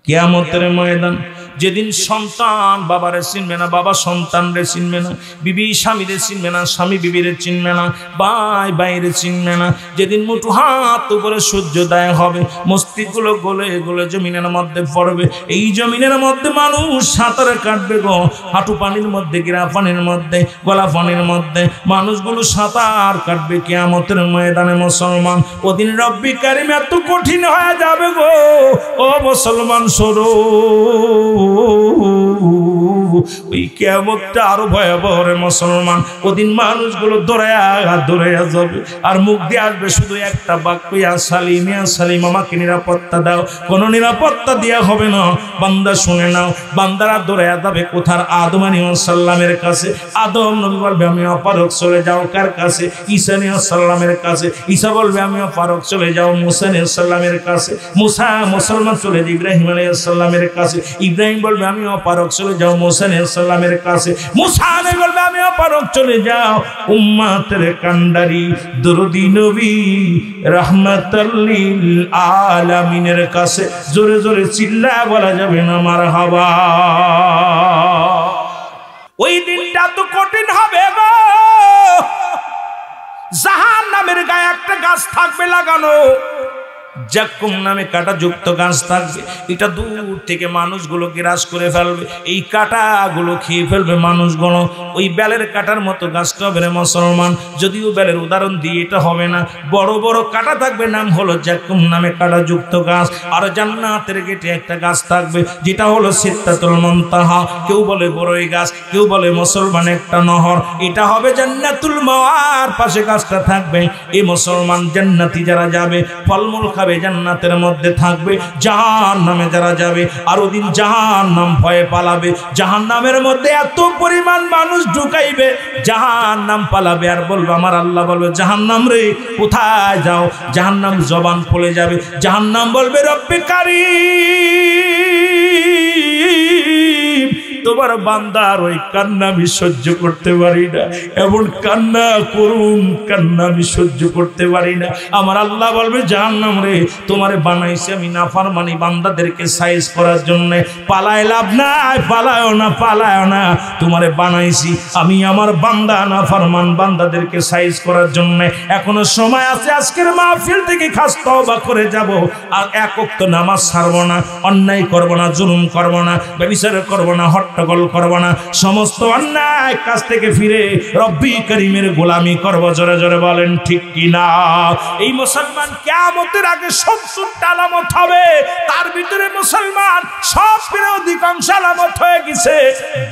কিয়ামতের ময়দান যেদিন সন্তান বাবারে চিনবে না, বাবা সন্তানরে চিনবে না, বিবি স্বামীরে চিনবে না, স্বামী বিবিরে চিনবে না, ভাই ভাইরে চিনবে না। যেদিন মুঠো হাত উপরে সূর্যোদয় হবে, মস্তিষ্কগুলো গলে গলে জমিনের মধ্যে পড়বে। এই জমিনের মধ্যে মানুষ সাঁতার কাটবে গো, হাঁটু পানির মধ্যে, গিরা পানির মধ্যে, গলা পানির মধ্যে মানুষগুলো সাঁতার কাটবে কিয়ামতের ময়দানে। মুসলমান ওদিন রব্বি কারিম এত কঠিন হয়ে যাবে গো, ও মুসলমান সরো, ওই কিয়ামতটা আরো ভয়াবহ রে মুসলমান। ওদিন মানুষগুলো দৌড়াইয়া যাবে, আর মুখ দিয়ে আসবে শুধু একটা বাক্য, ইয়া সালিম ইয়া সালিম, আমাকে নিরাপত্তা দাও। কোনো নিরাপত্তা দেওয়া হবে না। বান্দা শুনে নাও, বান্দারা দৌড়াইয়া যাবে কোথার? আদম আলাইহিস সালামের কাছে। আদম নবী বলবে আমি অপারক, চলে যাও কার কাছে? ঈসা আলাইহিস সালামের কাছে। ঈসা বলবে আমি অপারক, চলে যাও মুসা আলাইহিস সালামের কাছে। মুসা মুসলমান চলে যাবে ইব্রাহিম আলাইহিস সালামের কাছে। ইব্রাহিম বলবে আমি অপারক, চলে যাও মুসা আলাইহিস সালামের কাছে। মুসা আলাইহিস বলবে আমি অপারক, চলে যাও উম্মতের কান্ডারি দরদি নবী রাহমাতাল লিল আলামিনের কাছে। জোরে জোরে চিল্লায় বলা যাবে না মারহাবা। ওই দিনটা তো কঠিন হবে গো। জাহান্নামের গায়ে একটা গাছ থাকবে লাগানো, জাক্কুম নামে কাঁটা যুক্ত গাছ থাকবে। এটা দূর থেকে মানুষগুলো গ্রাস করে ফেলবে, এই কাঁটাগুলো খেয়ে ফেলবে মানুষগুলো। ওই বেলের কাঁটার মতো গাছটা হবে রে মুসলমান। যদিও বেলের উদাহরণ দিয়ে এটা হবে না, বড় বড় কাঁটা থাকবে, নাম হলো জাক্কুম নামে কাঁটা যুক্ত গাছ। আর জান্নাতের গেটে একটা গাছ থাকবে, যেটা হলো সিদরাতুল মুনতাহা। কেউ বলে বড়ই গাছ, কেউ বলে মুসলমান একটা নহর। এটা হবে জান্নাতুল মাওয়ার পাশে গাছটা থাকবে। এই মুসলমান জান্নাতি যারা যাবে ফলমূল খাবে, জান্নাতের মধ্যে থাকবে। জাহান্নামে যারা যাবে আর ওদিন জাহান্নাম ভয়ে পালাবে। জাহান্নামের মধ্যে এত পরিমাণ মানুষ ঢুকাইবে, জাহান্নাম পালাবে আর বলবে আমার আল্লাহ বলবে জাহান্নাম রে কোথায় যাও? জাহান্নাম জবান খুলে যাবে, জাহান্নাম বলবে রব্বি কারীম, তোমার বান্দার ওই কান্না আমি সহ্য করতে পারি না, এমন কান্না করুন কান্না আমি সহ্য করতে পারি না। আমার আল্লাহ বলবে জাহান্নাম রে তোমারে বানাইছি আমি নাফরমানি বান্দাদেরকে সাইজ করার জন্য, পালায় লাভ নাই, পালায়ও না, পালায়ও না, তোমারে বানাইছি আমি আমার বান্দা নাফরমান বান্দাদেরকে সাইজ করার জন্য। এখনো সময় আছে, আজকের মাহফিল থেকে খাস তওবা করে যাব। আর এক ওয়াক্ত নামাজ ছাড়ব না, অন্যায় করব না, জুলুম করব না, ব্যভিচার করব না, হট্টগোল করব না, সমস্ত অন্যায় কাজ থেকে ফিরে রব্বি কারীমের গোলামি করব। জোরে জোরে বলেন ঠিক কি না? এই মুসলমান কিয়ামতের আগে 70টা আলামত হবে, তার ভিতরে মুসলমান সব পেরে অধিকাংশ আলামত হয়ে গেছে,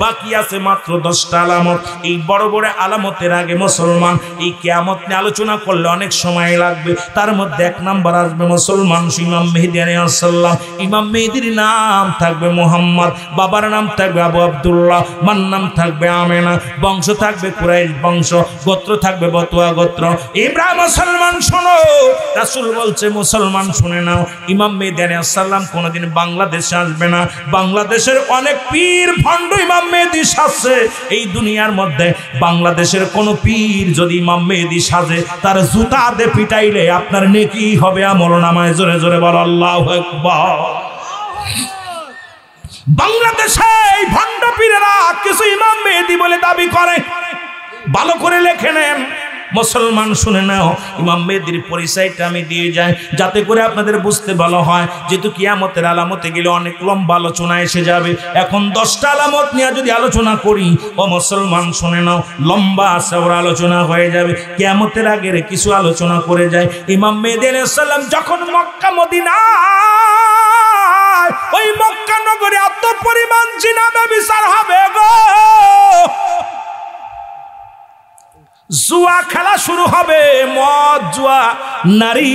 বাকি আছে মাত্র 10টা আলামত। এই বড় বড় আলামতের আগে মুসলমান এই কিয়ামত নিয়ে আলোচনা করলে অনেক সময় লাগবে। তার মধ্যে 1 নাম্বার আসবে মুসলমান ইমাম মেহেদী আলাইহিস সালাম। ইমাম মেহেদীর নাম থাকবে মুহাম্মদ, বাবার নাম থাকবে আবু আব্দুল্লাহ, মার নাম থাকবে আমেনা, বংশ থাকবে কুরাইশ বংশ, গোত্র থাকবে বতুয়া গোত্র। ইব্রাহিম মুসলমান শোনো, রাসূল বলছে মুসলমান শুনে নাও, ইমাম মেহেদী আলাইহিস সালাম কোনোদিন বাংলাদেশে আসবে না। বাংলাদেশের অনেক পীর ভণ্ড ইমাম মেহেদী সাজছে, এই দুনিয়ার মধ্যে বাংলাদেশের কোন পীর যদি ইমাম মেহেদী সাজে তার জুতা দিয়ে পিটাইলে আপনার নেকি হবে আমলনামায়। জোরে জোরে বল আল্লাহু আকবার। বাংলাদেশে এই ভণ্ড পীরেরা কিছু ইমাম মেহেদী বলে দাবি করে, ভালো করে লেখে নেন মুসলমান শুনে নাও। ইমাম মেহেদীর পরিচয়টা আমি দিয়ে যাই যাতে করে আপনাদের বুঝতে ভালো হয়, যেহেতু কিয়ামতের আলামতে গেলে অনেক লম্বা আলোচনা এসে যাবে। এখন 10টা আলামত নিয়ে যদি আলোচনা করি ও মুসলমান শুনে নাও, লম্বা চওড়া আলোচনা হয়ে যাবে। কিয়ামতের আগের কিছু আলোচনা করে যায়। ইমাম মেহেদী আলাইহিস সালাম যখন মক্কা মদিনা, ওই মক্কা নগরে এত পরিমাণ জিনা ব্যভিচার হবে গো, জুয়া খেলা শুরু হবে, মদ জুয়া নারী,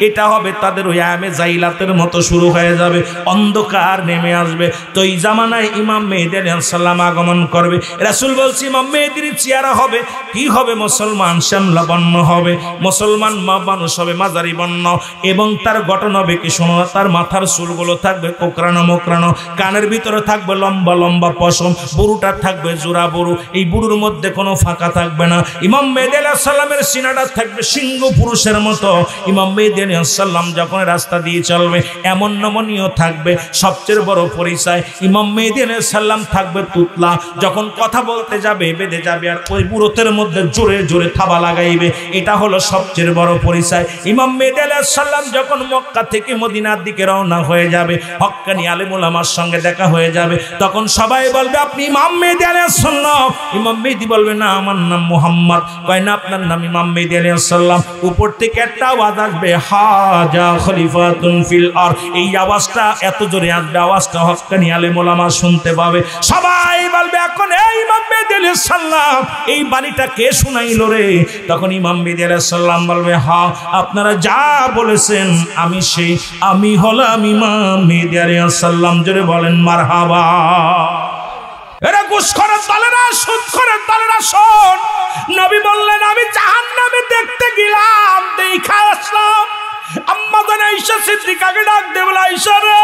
এটা হবে তাদের ওই আমে জাইলাতের মতো শুরু হয়ে যাবে, অন্ধকার নেমে আসবে। তো এই জামানায় ইমাম মেহেদী আলাইহিস সালাম আগমন করবে। রাসূল বলছে ইমাম মেহেদীর চেহারা হবে কি হবে? মুসলমান শ্যামলা বর্ণ হবে, মুসলমান মানুষ হবে মাঝারি বর্ণ, এবং তার গঠন হবে কি শোনো, তার মাথার চুলগুলো থাকবে কোকড়ানো মোকড়ানো, কানের ভিতরে থাকবে লম্বা লম্বা পশম, বুড়ুটা থাকবে জোড়া বুড়ু, এই বুড়ুর মধ্যে কোনো ফাঁকা থাকবে না। ইমাম মেহেদী আলাইহিস সালামের সিনাটা থাকবে সিংহ পুরুষের মতো, ইমাম মেহেদী আলাইহিস সালাম যখন রাস্তা দিয়ে চলবে এমন নমনীয় থাকবে। সবচেয়ে বড় পরিচয় ইমাম মেহেদী আলাইহিস সালাম থাকবে তুতলা, যখন কথা বলতে যাবে বেঁধে যাবে আর ওই বুরতের মধ্যে জোরে জোরে থাবা লাগাইবে। এটা হলো সবচেয়ে বড় পরিচয়। ইমাম মেহেদী আলাইহিস সালাম যখন মক্কা থেকে মদিনার দিকে রওনা হয়ে যাবে, হক্কানি আলেম উলামার সঙ্গে দেখা হয়ে যাবে, তখন সবাই বলবে আপনি ইমাম মেহেদী আলাইহিস সালাম। ইমাম মেহেদী বলবে না, আমার নাম মুহাম্মদ। কয় না, আপনার নাম ইমাম মেহেদী আলাইহিস সালাম। উপর থেকে একটা আওয়াজ আসবে, হাজা খলিফাতুন ফিল আরদ। এই আওয়াজটা এত জোরে আসবে, আওয়াজটা হক্কানি আলেম উলামা শুনতে পাবে। সবাই বলবে এখন এই ইমাম মেহেদী আলাইহিস সালাম, এই বাণীটা কে শুনাইল রে? তখন ইমাম মেহেদী আলাইহিস সালাম বলবে, হ্যাঁ আপনারা যা বলেছেন আমি সেই, আমি হলাম ইমাম মেহেদী আলাইহিস সালাম। জোরে বলেন মারহাবা। এরা ঘুষখোরের দলেরা, সুদখোরের দলেরা শোন, নবী বললেন আমি জাহান্নামে দেখতে গেলাম, দেখা আসলাম। আম্মা জান আয়েশা সিদ্দিকাকে ডাক দিয়ে বলে, আয়েশা রে,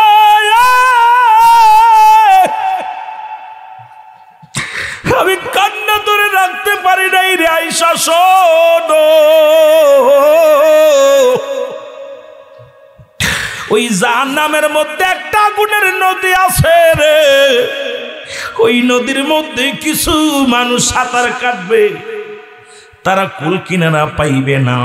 আমি কান্না ধরে রাখতে পারি নাই রে আয়েশা, শোনো ওই জাহান্নামের মধ্যে একটা আগুনের নদী আছে রে, ওই নদীর মধ্যে কিছু মানুষ সাঁতার কাটবে, তারা কুল কিনারা পাইবে না,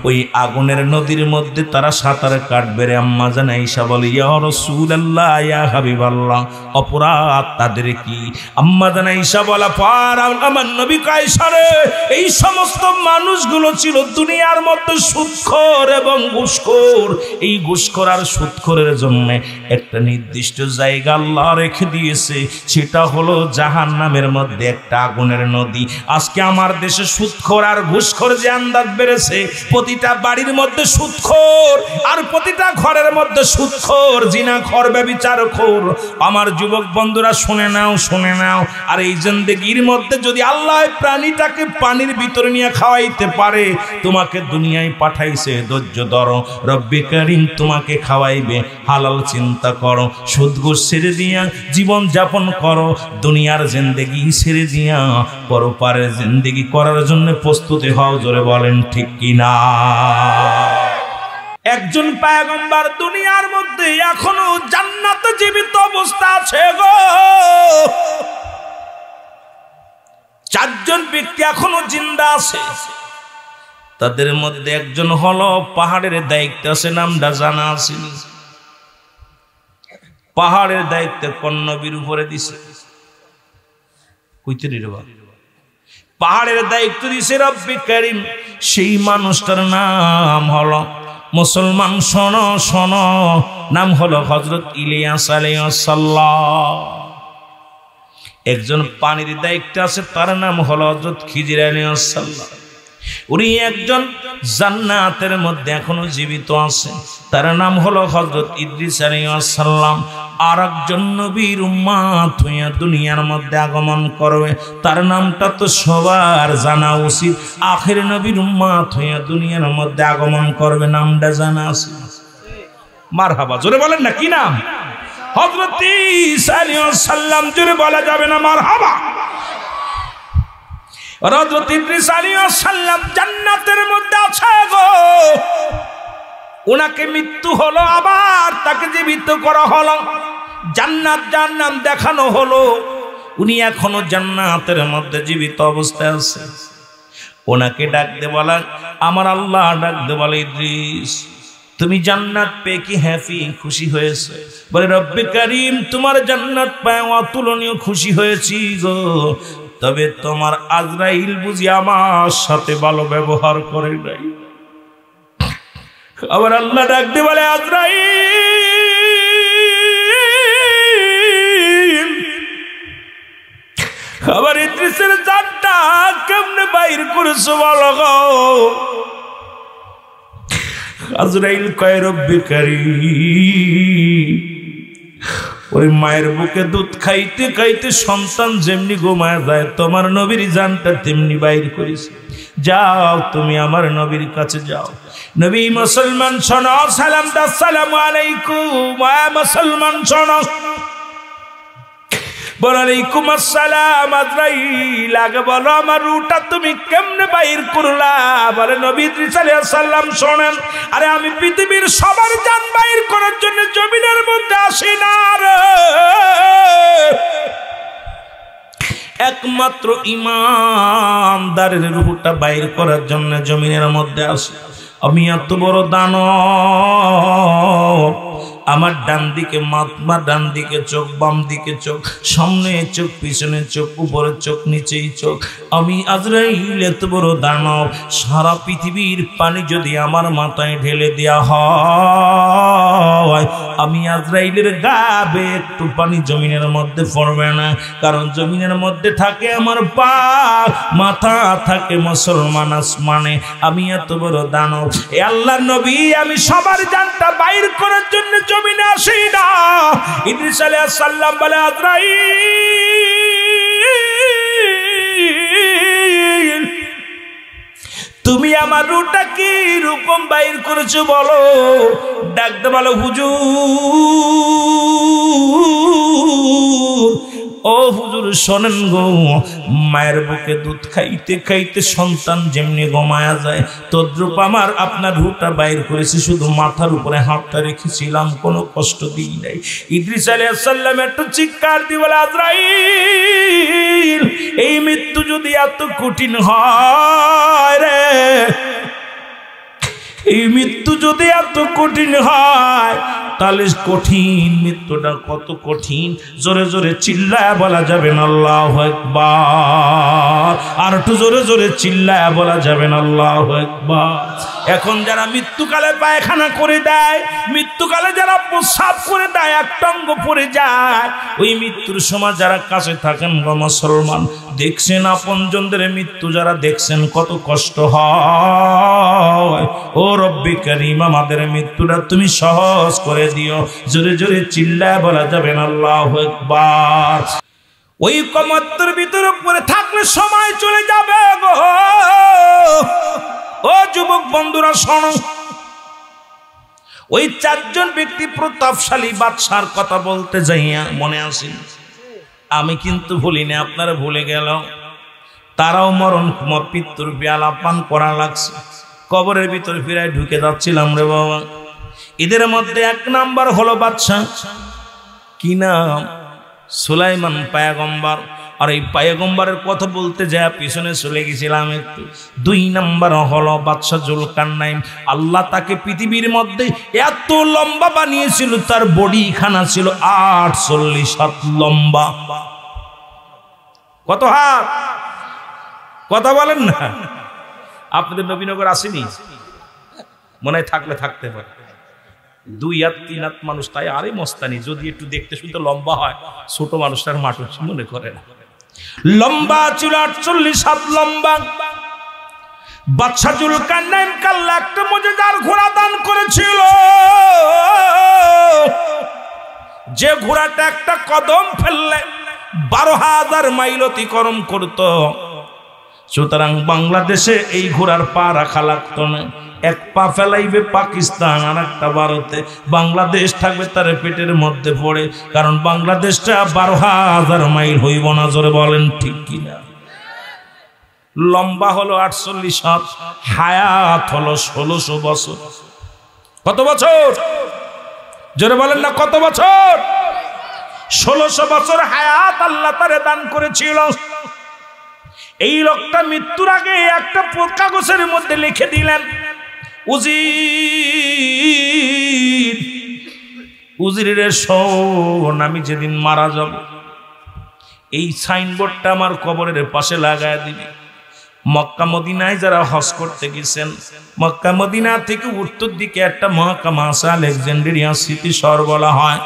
ওই আগুনের নদীর মধ্যে তারা সাঁতার কাটবে রে। আম্মা জান আয়েশা বলে, ইয়া রাসূলুল্লাহ, ইয়া হাবিবাল্লাহ, অপরাধ তাদের কি? আম্মা জান আয়েশা বলা পার, আমার নবী আয়েশা রে, এই সমস্ত মানুষগুলো ছিল দুনিয়ার মধ্যে সুদখোর এবং ঘুষখোর। এই ঘুষখোর আর সুদখোরের জন্য একটা নির্দিষ্ট জায়গা আল্লাহ রেখে দিয়েছে, সেটা হলো জাহান্নামের মধ্যে একটা আগুনের নদী। আজকে আমার দেশে সুদখোর আর ঘুষখোর যে আন্দাজ বেড়েছে, প্রতিটা বাড়ির মধ্যে সুদখোর আর প্রতিটা ঘরের মধ্যে সুদখোর, জিনাখোর, ব্যভিচারখোর। আমার যুবক বন্ধুরা শুনে নাও, শুনে নাও। আর এই জিন্দেগির মধ্যে যদি আল্লাহ প্রাণীটাকে পানির ভিতরে নিয়ে খাওয়াইতে পারে, তোমাকে দুনিয়ায় পাঠাইছে, ধৈর্য ধরো, রব্বে কারীম তোমাকে খাওয়াইবে। হালাল চিন্তা করো, সুদ ঘুষ ছেড়ে দিয়া জীবন যাপন করো, দুনিয়ার জিন্দেগি ছেড়ে দিয়া পরপারের জিন্দেগি করার জন্য প্রস্তুতি হও। জোরে বলেন ঠিক কিনা? একজন পয়গম্বর দুনিয়ার মধ্যে এখনো জান্নাতে জীবিত অবস্থা আছে গো। চারজন ব্যক্তি এখনো জিন্দা আছে, তাদের মধ্যে একজন হলো পাহাড়ের দায়িত্ব আছে, নামটা জানা আছে। পাহাড়ের দায়িত্ব কোন নবীর উপরে দিছে? কইতে রে বাবা, পাহাড়ের দায়িত্ব দিছে রব্বে কারীম। সেই মানুষটার নাম হলো, মুসলমান শোনো শোনো, নাম হলো হযরত ইলিয়াস আলাইহিস সালাম। একজন পানির দায়িত্ব আছে, তার নাম হলো হযরত খিজির আলাইহিস সালাম। উনি একজন জান্নাতের মধ্যে এখনো জীবিত আছে, তার নাম হলো হযরত ইদ্রিস আলাইহিস সালাম। আর একজন নবীর উম্মত হইয়া দুনিয়ার মধ্যে আগমন করবে, তার নামটা তো সবার জানা উচিত। আখির নবীর উম্মত হইয়া দুনিয়ার মধ্যে আগমন করবে, নামটা জানা আছে? মারহাবা। জোরে বলেন না, কি নাম? হযরত ঈসা আলাইহিস সালাম। জোরে বলা যাবে না মারহাবা? হযরত ইদ্রিস আলাইহিস সালাম জান্নাতের মধ্যে আছে গো। ওনাকে মৃত্যু হলো, আবার তাকে জীবিত করা হলো, জান্নাত জাহান্নাম দেখানো হলো, উনি এখনো জান্নাতের মধ্যে জীবিত অবস্থায় আছে। ওনাকে ডাক দে বলা, আমার আল্লাহ ডাক দে বলে, ইদ্রিস তুমি জান্নাত পেয়ে কি হ্যাপি, খুশি হয়েছে? বলে, রব্বে কারীম তোমার জান্নাত পেয়ে অতুলনীয় খুশি হয়েছি গো, তবে তোমার আজরাইল বুঝি আমার সাথে ভালো ব্যবহার করে নাই। আবার আল্লাহ ডাক দিয়ে বলে, আজরাইল আবার ইদ্রিসের জানটা কেমনে বাইর করেছো বলো গো? আজরাইল কয়, রব্বে কারীম ওই মায়ের বুকে দুধ খাইতে খাইতে সন্তান যেমনি ঘুমায় যায়, তোমার নবীর জানটা তেমনি বাইর করেছে। যাও তুমি আমার নবীর কাছে যাও। নবী মুসলমান শোনো, সালাম দা, আসসালামু আলাইকুম। মুসলমান শোনো, ওয়ালাইকুম আসসালাম আজরাইল, আগে বলো আমার রূহটা তুমি কেমনে বাইর করলা? বলে নবী ইদ্রিস আলাইহিস সালাম শোনেন, আরে আমি পৃথিবীর সবার জান বাইর করার জন্য জমিনের মধ্যে আসি না রে, একমাত্র ইমানদারের রূহটা বাইর করার জন্য জমিনের মধ্যে আসি। আমি এত বড় দানব, আমার ডান দিকে মাথা, ডান দিকে চোখ, বাম দিকে চোখ, সামনে চোখ, পিছনে চোখ, উপরে চোখ, নিচেই চোখ। আমি আজরাইল এত বড় দানব, সারা পৃথিবীর পানি যদি আমার মাথায় ঢেলে দেওয়া হয়, আমি আজরাইলের গাবে একটু পানি জমিনের মধ্যে পড়বে না, কারণ জমিনের মধ্যে থাকে আমার পাক, মাথা থাকে মুসলমান আসমানে। আমি এত বড় দানব। এ আল্লাহর নবী, আমি সবার জানটা বাইর করার জন্য জমিনে আসি না। ইদ্রিস আলাইহিস সালাম বলে, আজরাইল তুমি আমার রূহটা কি রকম বাইর করেছো বলো? ডাকতে বলো, হুজুর, ও হুজুর শোনেন গো, মায়ের বুকে দুধ খাইতে খাইতে সন্তান যেমনি ঘুমায়া যায়, তদ্রূপ আমার আপনার রূহটা বাইর করেছি, শুধু মাথার উপরে হাতটা রেখেছিলাম, কোনো কষ্ট দিই নাই। ইদ্রিস আলাইহিস সালাম একটু চিৎকার দিয়ে বলে, আজরাইল এই মৃত্যু যদি এত কঠিন হয় রে, এই মৃত্যু যদি এত কঠিন হয়, তাহলে কঠিন মৃত্যুটা কত কঠিন জোরে জোরে চিল্লায় বলা যাবে না আল্লাহু আকবার। আর একটু জোরে জোরে চিল্লায় বলা যাবে না আল্লাহু আকবার। এখন যারা মৃত্যুকালে পায়খানা করে দেয়, মৃত্যুকালে যারা প্রস্রাব করে দেয়, একটঙ্গ পড়ে যায়, ওই মৃত্যুর সময় যারা কাছে থাকেন গো মুসলমান, দেখছেন আপনজনদের মৃত্যু যারা দেখছেন কত কষ্ট হয়। ও রব্বি কারীম, আমাদের মৃত্যুটা তুমি সহজ করে দিও। জোরে জোরে চিল্লায় বলা যাবে না আল্লাহু আকবার। ওই কমত্তর ভিতরে পড়ে থাকলে সময় চলে যাবে গো। ও যুবক বন্ধুরা শোনো, ওই চারজন ব্যক্তি প্রতাপশালী বাদশার কথা বলতে যাইয়া মনে আসে, আমি কিন্তু ভুলিনি, আপনারা ভুলে গেল। তারাও মরণ মৃত্যুর পেয়ালা পান করা লাগছে, কবরের ভিতরে ফিরায় ঢুকে যাচ্ছিলাম রে বাবা। এদের মধ্যে এক নাম্বার হলো বাদশা, কি নাম? সুলাইমান পয়গম্বর। আর এই পয়গম্বরের কথা বলতে যা পিছনে চলে গেছিলাম একটু। 2 নাম্বার হলো বাদশা জুলকারনাইন। আল্লাহ তাকে পৃথিবীর মধ্যে এত লম্বা বানিয়েছিল, তার বডি খানা ছিল 48 হাত লম্বা। কত হাত? কথা বলেন না। আপনাদের নবীনগর আসেনি? মনে হয় থাকলে থাকতে পারে। 2 হাত 3 হাত মানুষ, তাই আরে মস্তানি, যদি একটু দেখতে শুনতে লম্বা হয়, ছোট মানুষটার মাটুস মনে করে না। লম্বা ছিল 48 হাত লম্বা। বাদশা জুলকারনাইন আল্লাহ একটা মুজিজার ঘোড়া দান করেছিল, যে ঘোড়াটা একটা কদম ফেললে 12,000 মাইল অতিক্রম করত। সুতরাং বাংলাদেশে এই ঘোড়ার পা রাখা লাগতো না। এক পা ফেলাইবে পাকিস্তান, আর একটা ভারতে, বাংলাদেশ থাকবে তার পেটের মধ্যে পড়ে, কারণ বাংলাদেশটা 12,000 মাইল হইব না। জোরে বলেন ঠিক কিনা? লম্বা হলো 48 হাত, হায়াত হলো 1600 বছর। কত বছর? জোরে বলেন না, কত বছর? 1600 বছর হায়াত আল্লাহ তারে দান করেছিল। এই লোকটা মৃত্যুর আগে একটা কাগজের মধ্যে লিখে দিলেন, উজিরে শোন, আমি যেদিন মারা যাব এই সাইনবোর্ডটা আমার কবরের পাশে লাগায় দিবি। মক্কা মদিনায় যারা হজ করতে গেছেন, মক্কা মদিনা থেকে উত্তর দিকে একটা মহকাম আছে, আলেকজান্দ্রিয়া সিটি শহর বলা হয়।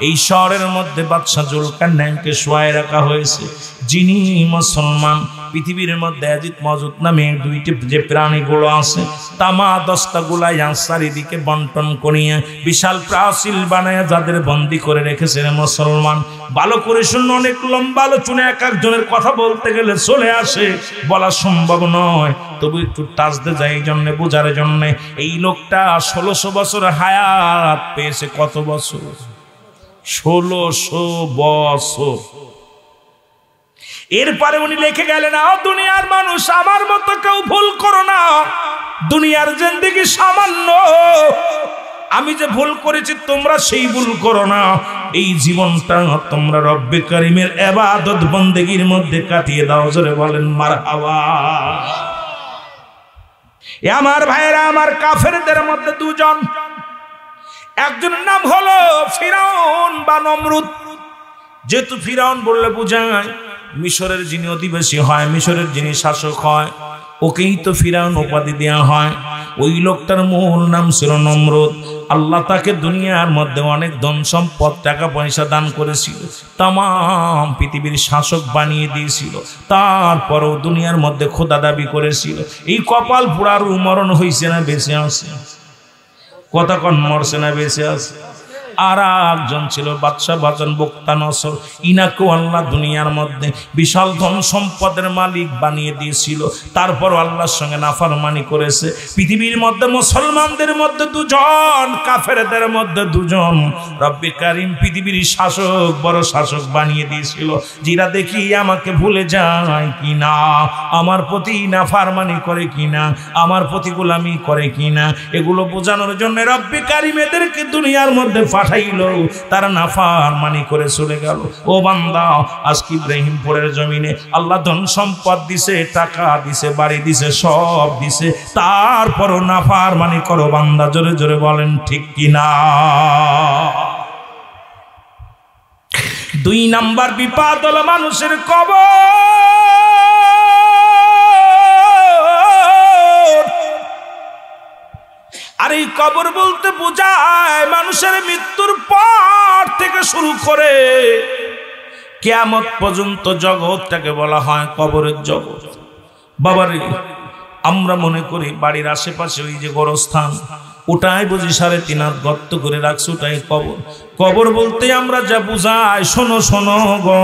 এই শহরের মধ্যে বাদশা জুলকারনাইনকে শোয়ায় রাখা হয়েছে, যিনি মুসলমান। পৃথিবীর মধ্যে আজিদ মজুদ নামে 2টি যে প্রাণীগুলো আছে, তামা 10টা গুলাই চারিদিকে বন্টন করিয়া বিশাল প্রাচীর বানায় যাদের বন্দি করে রেখেছেন মুসলমান। ভালো করে শুনুন, অনেক লম্বা আলোচনা, এক একজনের কথা বলতে গেলে চলে আসে, বলা সম্ভব নয়, তবু একটু টাচতে যায় এই জন্য, বোঝার জন্য। এই লোকটা 1600 বছর হায়াত পেয়েছে। কত বছর? 1600 বছর। এরপরে উনি লিখে গেলেন, দুনিয়ার মানুষ, আমার মতো কেউ ভুল করো না, দুনিয়ার জিন্দেগি সামান্য, আমি যে ভুল করেছি তোমরা সেই ভুল করো না, এই জীবনটা তোমরা রব্বে কারিমের ইবাদত বন্দেগীর মধ্যে কাটিয়ে দাও। জোরে বলেন মারহাবা। আমার ভাইরা, আমার কাফেরদের মধ্যে দুজন, একজনের নাম হলো ফিরাউন বা নমরুদ। যেহেতু ফিরাউন বললে বোঝায় মিশরের যিনি অধিবাসী হয়, মিশরের যিনি শাসক হয়, ওকেই তো ফিরাউন উপাধি দেওয়া হয়। ওই লোকটার মূল নাম ছিল নমরুদ। আল্লাহ তাকে দুনিয়ার মধ্যে অনেক ধন সম্পদ, টাকা পয়সা দান করেছিল, তাম পৃথিবীর শাসক বানিয়ে দিয়েছিল। তারপরও দুনিয়ার মধ্যে খোদা দাবি করেছিল। এই কপাল পোড়ার মরণ হয়েছে না বেঁচে আছে? কথা কন, মরছে না বেঁচে আছে? আর একজন ছিল বাদশা বাজন বক্তানসর, ইনাকেও আল্লাহ দুনিয়ার মধ্যে বিশাল ধন সম্পদের মালিক বানিয়ে দিয়েছিল। তারপর আল্লাহর সঙ্গে নাফরমানি করেছে। পৃথিবীর মধ্যে মুসলমানদের মধ্যে দুজন, কাফেরদের মধ্যে দুজন, রব্বে কারিম পৃথিবীর শাসক, বড় শাসক বানিয়ে দিয়েছিল। যারা দেখি আমাকে ভুলে যায় কিনা, আমার প্রতি নাফরমানি করে কিনা, আমার প্রতি গোলামি করে কিনা, এগুলো বোঝানোর জন্য রব্বে কারিম এদেরকে দুনিয়ার মধ্যে পাঠাইল। তারা নাফরমানি করে চলে গেল। ও বান্দা, আজকে ইব্রাহিমপুরের জমিনে আল্লাহ ধন সম্পদ দিছে, টাকা দিছে, বাড়ি দিছে, সব দিছে, তারপরও নাফরমানি করো বান্দা। জোরে জোরে বলেন ঠিক কিনা? 2 নাম্বার বিপদ হলো মানুষের কবর। আর এই কবর বলতে বোঝায় মানুষের মৃত্যুর পর থেকে শুরু করে কিয়ামত পর্যন্ত জগৎটাকে বলা হয় কবরের জগৎ। বাবারে, আমরা মনে করি বাড়ির আশেপাশে ওই যে গোরস্থান, ওটাই বুঝি 3.5 হাত গর্ত করে রাখছে, ওটাই কবর। কবর বলতে আমরা যা বুঝাই, শোনো শোনো গো,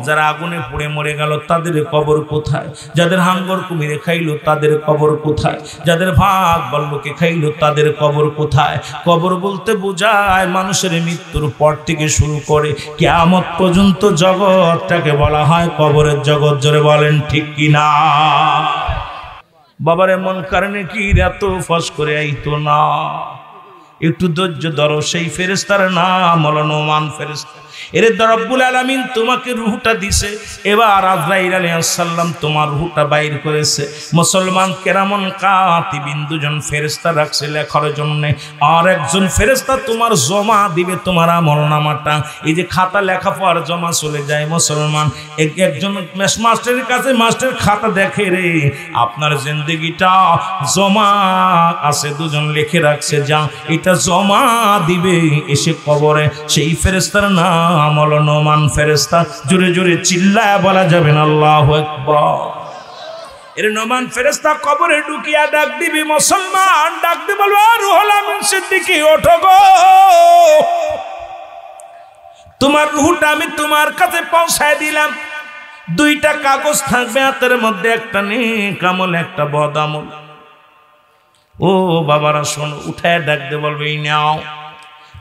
যারা আগুনে পুড়ে মরে গেল তাদের কবর কোথায়? যাদের হাঙ্গর কুমিরে খাইলো তাদের কবর কোথায়? যাদের ভাগ বল্লকে খাইলো তাদের কবর কোথায়? কবর বলতে বোঝায় মানুষের মৃত্যুর পর থেকে শুরু করে কিয়ামত পর্যন্ত জগৎটাকে বলা হয় কবরের জগৎ। জোরে বলেন ঠিক কিনা? বাবার এমন কারণে কি এত ফস করে আইতো না? একটু ধৈর্য ধরো। সেই ফেরেশতার নাম হলো নোমান ফেরেশতা। এর রব্বুল আলামিন তোমাকে রূহটা দিছে, এবার আজরাইল আলাইহিস সালাম তোমার রূহটা বাইর করেছে। মুসলমান কেরামন কাতিবিন দুজন ফেরেশতা রাখছে লেখার জন্য, আর একজন ফেরেশতা তোমার জমা দিবে তোমার আমলনামাটা। এই যে খাতা লেখা পড়ার জমা চলে যায় মুসলমান, একজন মাস্টারের কাছে মাস্টার খাতা দেখে, রে আপনার জিন্দেগিটা জমা আছে, দুজন লিখে রাখছে, যা এটা জমা দিবে এসে কবরে। সেই ফেরেশতার নাম হলো নোমান ফেরেশতা। জোরে জোরে চিল্লায় বলা যাবে না আল্লাহু আকবার। এর নোমান ফেরেশতা কবরে ঢুকিয়া ডাক দিবি মুসলমান, ডাক দিয়ে বলবে, রুহুল আমিন সিদ্দিকী ওঠো গো, তোমার রুহটা আমি তোমার কাছে পৌঁছায় দিলাম। 2টা কাগজ থাকবে হাতের মধ্যে, একটা নেক আমল, একটা বদ আমল। ও বাবারা শোনো, উঠায় ডাক দিয়ে বলবে, এই নাও,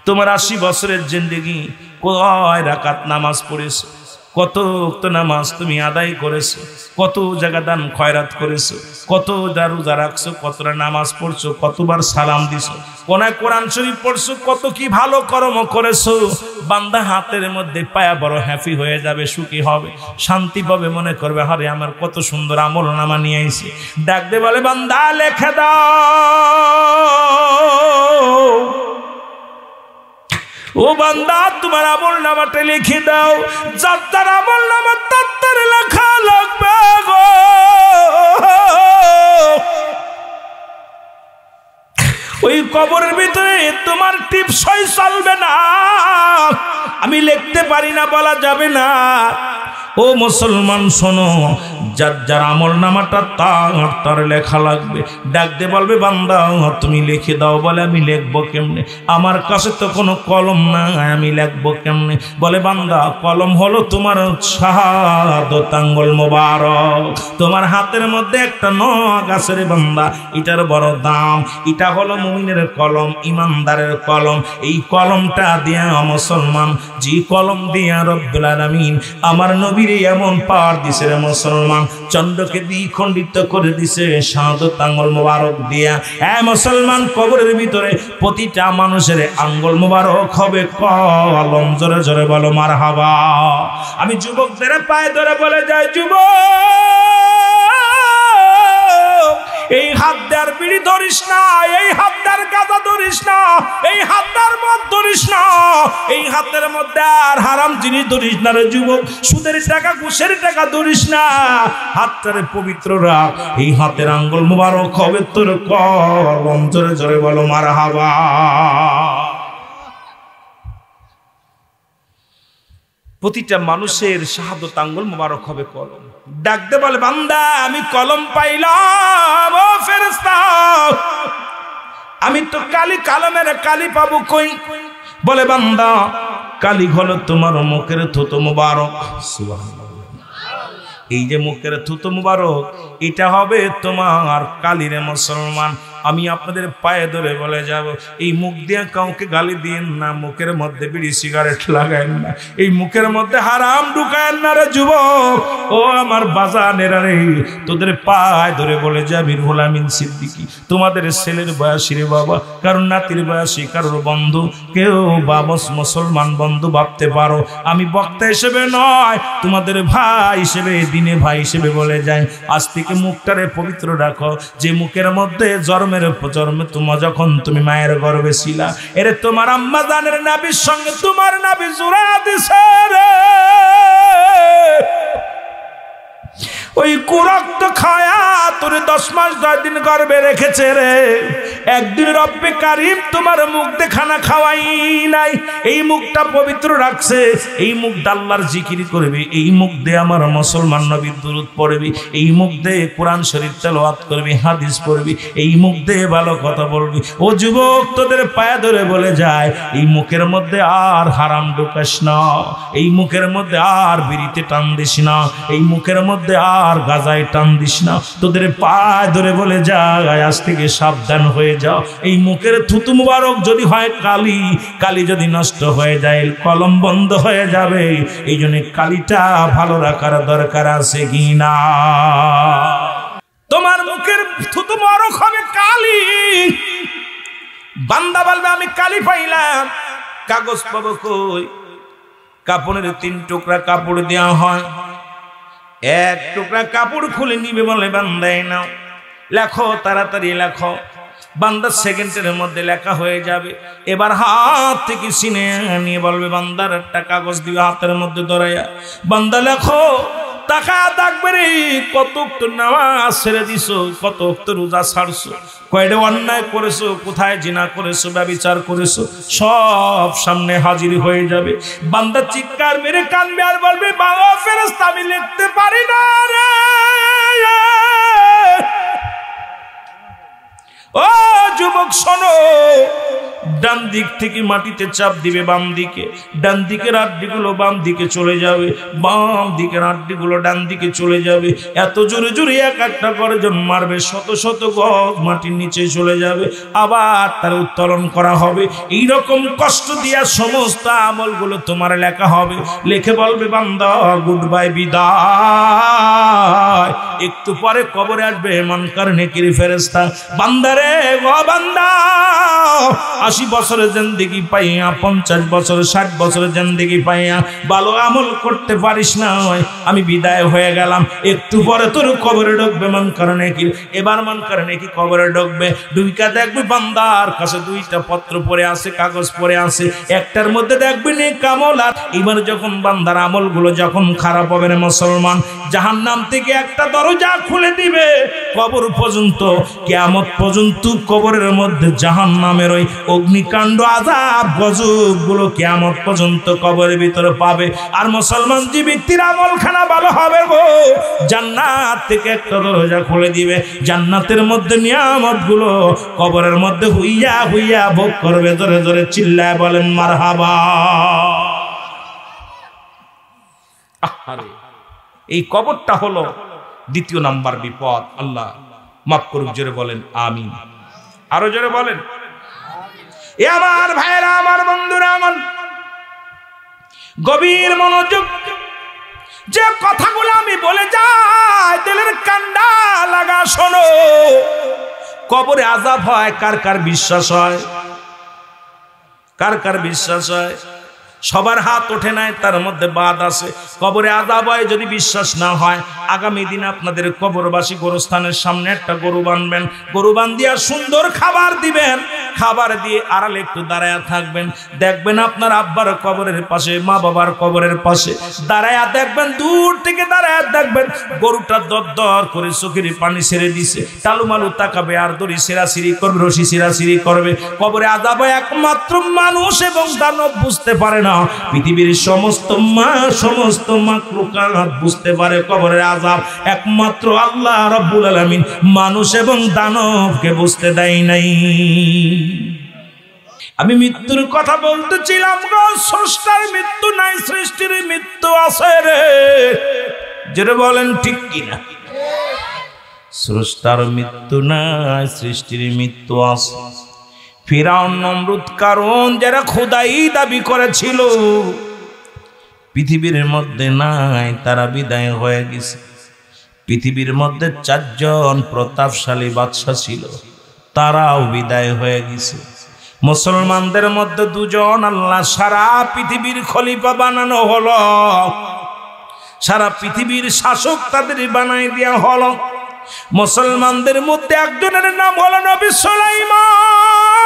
তোমার 80 বছরের জিন্দেগি কয় রাকাত নামাজ পড়েছো, কত ওয়াক্ত নামাজ তুমি আদায় করেছো, কত জায়গা দান খয়রাত করেছো, কত রোজা রাখছো, কতটা নামাজ পড়ছো, কতবার সালাম দিছো, কোনায় কোরআন শরীফ পড়ছো, কত কি ভালো কর্ম করেছো। বান্দা হাতের মধ্যে পায়া বড় হ্যাপি হয়ে যাবে, সুখী হবে, শান্তি পাবে, মনে করবে আরে আমার কত সুন্দর আমল নামা নিয়ে আইছি। ডাক দে বলে, বান্দা লেখে দাও, ও বান্দা তোমার আমল নামাটা লিখে দাও। যার আমল নামা তার লেখা লাগবে গো। ওই কবরের ভিতরে তোমার টিপসই চলবে না, আমি লিখতে পারি না বলা যাবে না। ও মুসলমান শোনো, যার যার আমল নামাটা তার লেখা লাগবে। ডাক দিয়ে বলবে বান্দা তুমি লিখে দাও। বলে আমি লিখবো কেমনে, আমার কাছে তো কোনো কলম নাই, আমি লিখবো কেমনে? বলে বান্দা কলম হলো তোমার শাহাদাত আঙ্গুল মোবারক, তোমার হাতের মধ্যে একটা নখ আছে রে বান্দা, এটার বড় দাম। এটা হলো মুমিনের কলম, ইমানদারের কলম। এই কলমটা দিয়া মুসলমান, যে কলম দিয়া রব্বুল আলামিন আমার নবীর এমন পাওয়ার দিছে রে মুসলমান, চন্দ্রকে দ্বিখণ্ডিত করে দিছে শাহাদাত আঙ্গুল মোবারক দিয়া। হ্যাঁ মুসলমান, কবরের ভিতরে প্রতিটা মানুষের আঙ্গুল মোবারক হবে কলম। জোরে জোরে বলো মারহাবা। আমি যুবকদের পায়ে ধরে বলে যাই, যুবক এই হাত দেওয়ার বিড়ি ধরিস না, এই হাত দেওয়ার গাঁজা ধরিস না, এই হাত দেওয়ার মদ ধরিস না, এই হাতের মধ্যে আর হারাম জিনিস ধরিস না রে যুবক। সুদের টাকা ঘুষের টাকা ধরিস না, হাতটারে পবিত্র রাখ। এই হাতের আঙ্গুল মোবারক হবে তোর কলম। জোরে জোরে বলো মারহাবা। প্রতিটা মানুষের শাহাদাত আঙ্গুল মোবারক হবে কলম। ডাকতে বলে বান্দা আমি কলম পাইলাম, ও ফেরেশতা আমি তো কালি, কালামের কালি পাবো কই? বলে বান্দা কালি হলো তোমার মুখের থুতু মোবারক। সুবহানাল্লাহ। এই যে মুখের থুতু মোবারক, এটা হবে তোমার কালিরে মুসলমান। আমি আপনাদের পায়ে ধরে বলে যাব, এই মুখ দিয়ে কাউকে গালি দিন না, মুখের মধ্যে বিড়ি সিগারেট লাগায়েন না, এই মুখের মধ্যে হারাম ঢুকায়েন না রে যুবক। ও আমার বাজানেরা রে, তোদের পায়ে ধরে বলে যাবি রুহুল আমিন সিদ্দিকী, তোমাদের ছেলের বয়সী রে বাবা, কারণ নাতির বয়সী, কারোর বন্ধু, কেউ বাবা মুসলমান বন্ধু ভাবতে পারো। আমি বক্তা হিসেবে নয়, তোমাদের ভাই হিসেবে, দিনে ভাই হিসেবে বলে যায়, আজ থেকে মুখটারে পবিত্র রাখো। যে মুখের মধ্যে জন্মে তোমার যখন তুমি মায়ের গর্ভে ছিলা, এরে তোমার আম্মা জানের নাবির সঙ্গে তোমার নাবি জোড়া দিছে রে। ওই কুরক্ত খায়া তোরে 10 মাস 10 দিন গর্ভে রেখেছে রে। একদিন রব্বে কারিম তোমার মুখ দিয়ে খানা খাওয়াই নাই, এই মুখটা পবিত্র রাখছে। এই মুখ দিয়ে আল্লাহর জিকির করবি, এই মুখ দিয়ে আমার মুসলমান নবীর দুরূদ পড়বি, এই মুখ দিয়ে কোরআন শরীফ তেলাওয়াত করবি, হাদিস পড়বি, এই মুখ দিয়ে ভালো কথা বলবি। ও যুবক, তোদের পায়ে ধরে বলে যায়, এই মুখের মধ্যে আর হারাম ঢোকাস না, এই মুখের মধ্যে আর বিড়িতে টান দিস না, এই মুখের মধ্যে আর গাজায় টান দিস না। তোদের পায়ে ধরে বলে যায়, আজ থেকে সাবধান হয়ে যাও। এই মুখের থুতু মুবারক যদি হয় কালি, কালি যদি নষ্ট হয়ে যায় কলম বন্ধ হয়ে যাবে। এই জন্য কালিটা ভালো রাখার দরকার আছে কি না? তোমার মুখের থুতু মুবারক হবে কালি। বান্দা বলবে আমি কালি পাইলাম, কাগজ পাবো কই? কাপড়ের 3 টুকরা কাপড় দেওয়া হয়, 1 টুকরা কাপড় খুলে নিবে, বলে বান্দাই নাও লেখো, তাড়াতাড়ি লেখো। বান্দা সেকেন্ডের মধ্যে লেখা হয়ে যাবে। এবার হাত থেকে সিনে নিয়ে বলবে বান্দার একটা কাগজ দিবে, হাতের মধ্যে ধরাইয়া বান্দা লেখো। টাকা দেখবে রে, কত তো নামাজ ছেড়ে দিছো, কত তো রোজা ছাড়ছো, কয়টা অন্যায় করেছো, কোথায় জিনা করেছো, ব্যভিচার করেছো, সব সামনে হাজির হয়ে যাবে। বান্দা চিৎকার মেরে কাঁদবে আর বলবে বাবা ফেরেশতা আমি লিখতে পারি না রে। ও যুবক শোনো, ডান দিক থেকে মাটিতে চাপ দিবে বাম দিকে, ডান দিকের আড্ডিগুলো বাম দিকে চলে যাবে, বাম দিকের আড্ডিগুলো ডান দিকে চলে যাবে। এত জোরে জোরে এক একটা করে জন মারবে, শত শত গজ মাটির নিচে চলে যাবে, আবার তার উত্তোলন করা হবে। এইরকম কষ্ট দিয়া সমস্ত আমলগুলো তোমার লেখা হবে। লিখে বলবে বান্দা গুড বাই, বিদায়। একটু পরে কবরে আসবে মুনকার নেকির ফেরেশতা, বান্দারে ও বান্দা 80 বছরের জিন্দেগি পাইয়া, 50 বছর 60 বছরের জিন্দেগি পাইয়া ভালো আমল করতে পারিস না, আমি বিদায় হয়ে গেলাম। একটু পরে তোর কবরে ঢুকবে মুনকার নেকির। এবার মুনকার নেকি কবরে ঢুকবে, ঢুইকা দেখবে বান্দার কাছে 2টা পত্র পড়ে আছে, কাগজ পড়ে আছে, একটার মধ্যে দেখবে নেক আমল। আর এবার যখন বান্দার আমলগুলো যখন খারাপ হবে না মুসলমান, জাহান্নাম থেকে একটা দরজা দরজা খুলে দিবে কবর পর্যন্ত, কিয়ামত পর্যন্ত কবরের মধ্যে জাহান্নামের ওই অগ্নিকাণ্ড আযাব গজবগুলো কিয়ামত পর্যন্ত কবরের ভিতরে পাবে। আর মুসলমান যে ব্যক্তির আমলখানা ভালো হবে গো, জান্নাত থেকে একটা দরজা খুলে দিবে, জান্নাতের মধ্যে নিয়ামতগুলো কবরের মধ্যে হুইয়া হুইয়া ভোগ করবে। জোরে জোরে চিল্লায় বলেন মারহাবা। আরে এই কবরটা হলো দ্বিতীয় নাম্বার বিপদ। আল্লাহ মাফ করুক। জোরে বলেন আমিন। আরো জোরে বলেন। এ আমার ভাইরা, আমার বন্ধুরা, আমার গভীর মনোযোগ, যে কথাগুলো আমি বলে যাই দিলের কান্ডা লাগা শোনো। কবরে আযাব হয়, কার কার বিশ্বাস হয়? কার কার বিশ্বাস হয়? সবার হাত ওঠে নাই, তার মধ্যে বাদ আছে। কবরে আযাব হয় যদি বিশ্বাস না হয়, আগামী দিন আপনাদের কবরবাসী গোরস্থানের সামনে একটা গরু বানবেন, গরু বান্ধিয়া সুন্দর খাবার দিবেন, খাবার দিয়ে আড়ালে একটু দাঁড়ায়া থাকবেন। দেখবেন আপনার আব্বার কবরের পাশে, মা বাবার কবরের পাশে দাঁড়ায়া দেখবেন, দূর থেকে দাঁড়ায়া দেখবেন গরুটা দর দর করে চোখের পানি ছেড়ে দিছে, টালুমালু তাকাবে আর দড়ি ছেঁড়াছিড়ি করবে, রশি ছেঁড়াছিড়ি করবে। কবরে আযাব হয় একমাত্র মানুষ এবং দানব বুঝতে পারে না। পৃথিবীর সমস্ত মাখলুকাত বুঝতে পারে কবরের আযাব, একমাত্র আল্লাহ রাব্বুল আলামিন মানুষ এবং দানবকে বুঝতে দেয় নাই। আমি মৃত্যুর কথা বলতেছিলাম গো, স্রষ্টার মৃত্যু নাই, সৃষ্টির মৃত্যু আছে রে। যেটা বলেন ঠিক কিনা? স্রষ্টার মৃত্যু নাই, সৃষ্টির মৃত্যু আছে। ফিরাউন, নমরুদ, কারণ যারা খোদাই দাবি করেছিল পৃথিবীর মধ্যে নাই, তারা বিদায় হয়ে গেছে। পৃথিবীর মধ্যে 4 জন প্রতাপশালী বাদশা ছিল, তারাও বিদায় হয়ে গেছে। মুসলমানদের মধ্যে 2 জন আল্লাহ সারা পৃথিবীর খলিফা বানানো হলো, সারা পৃথিবীর শাসক তাদের বানাই দেওয়া হলো। মুসলমানদের মধ্যে একজনের নাম হলো নবী সুলাইমান।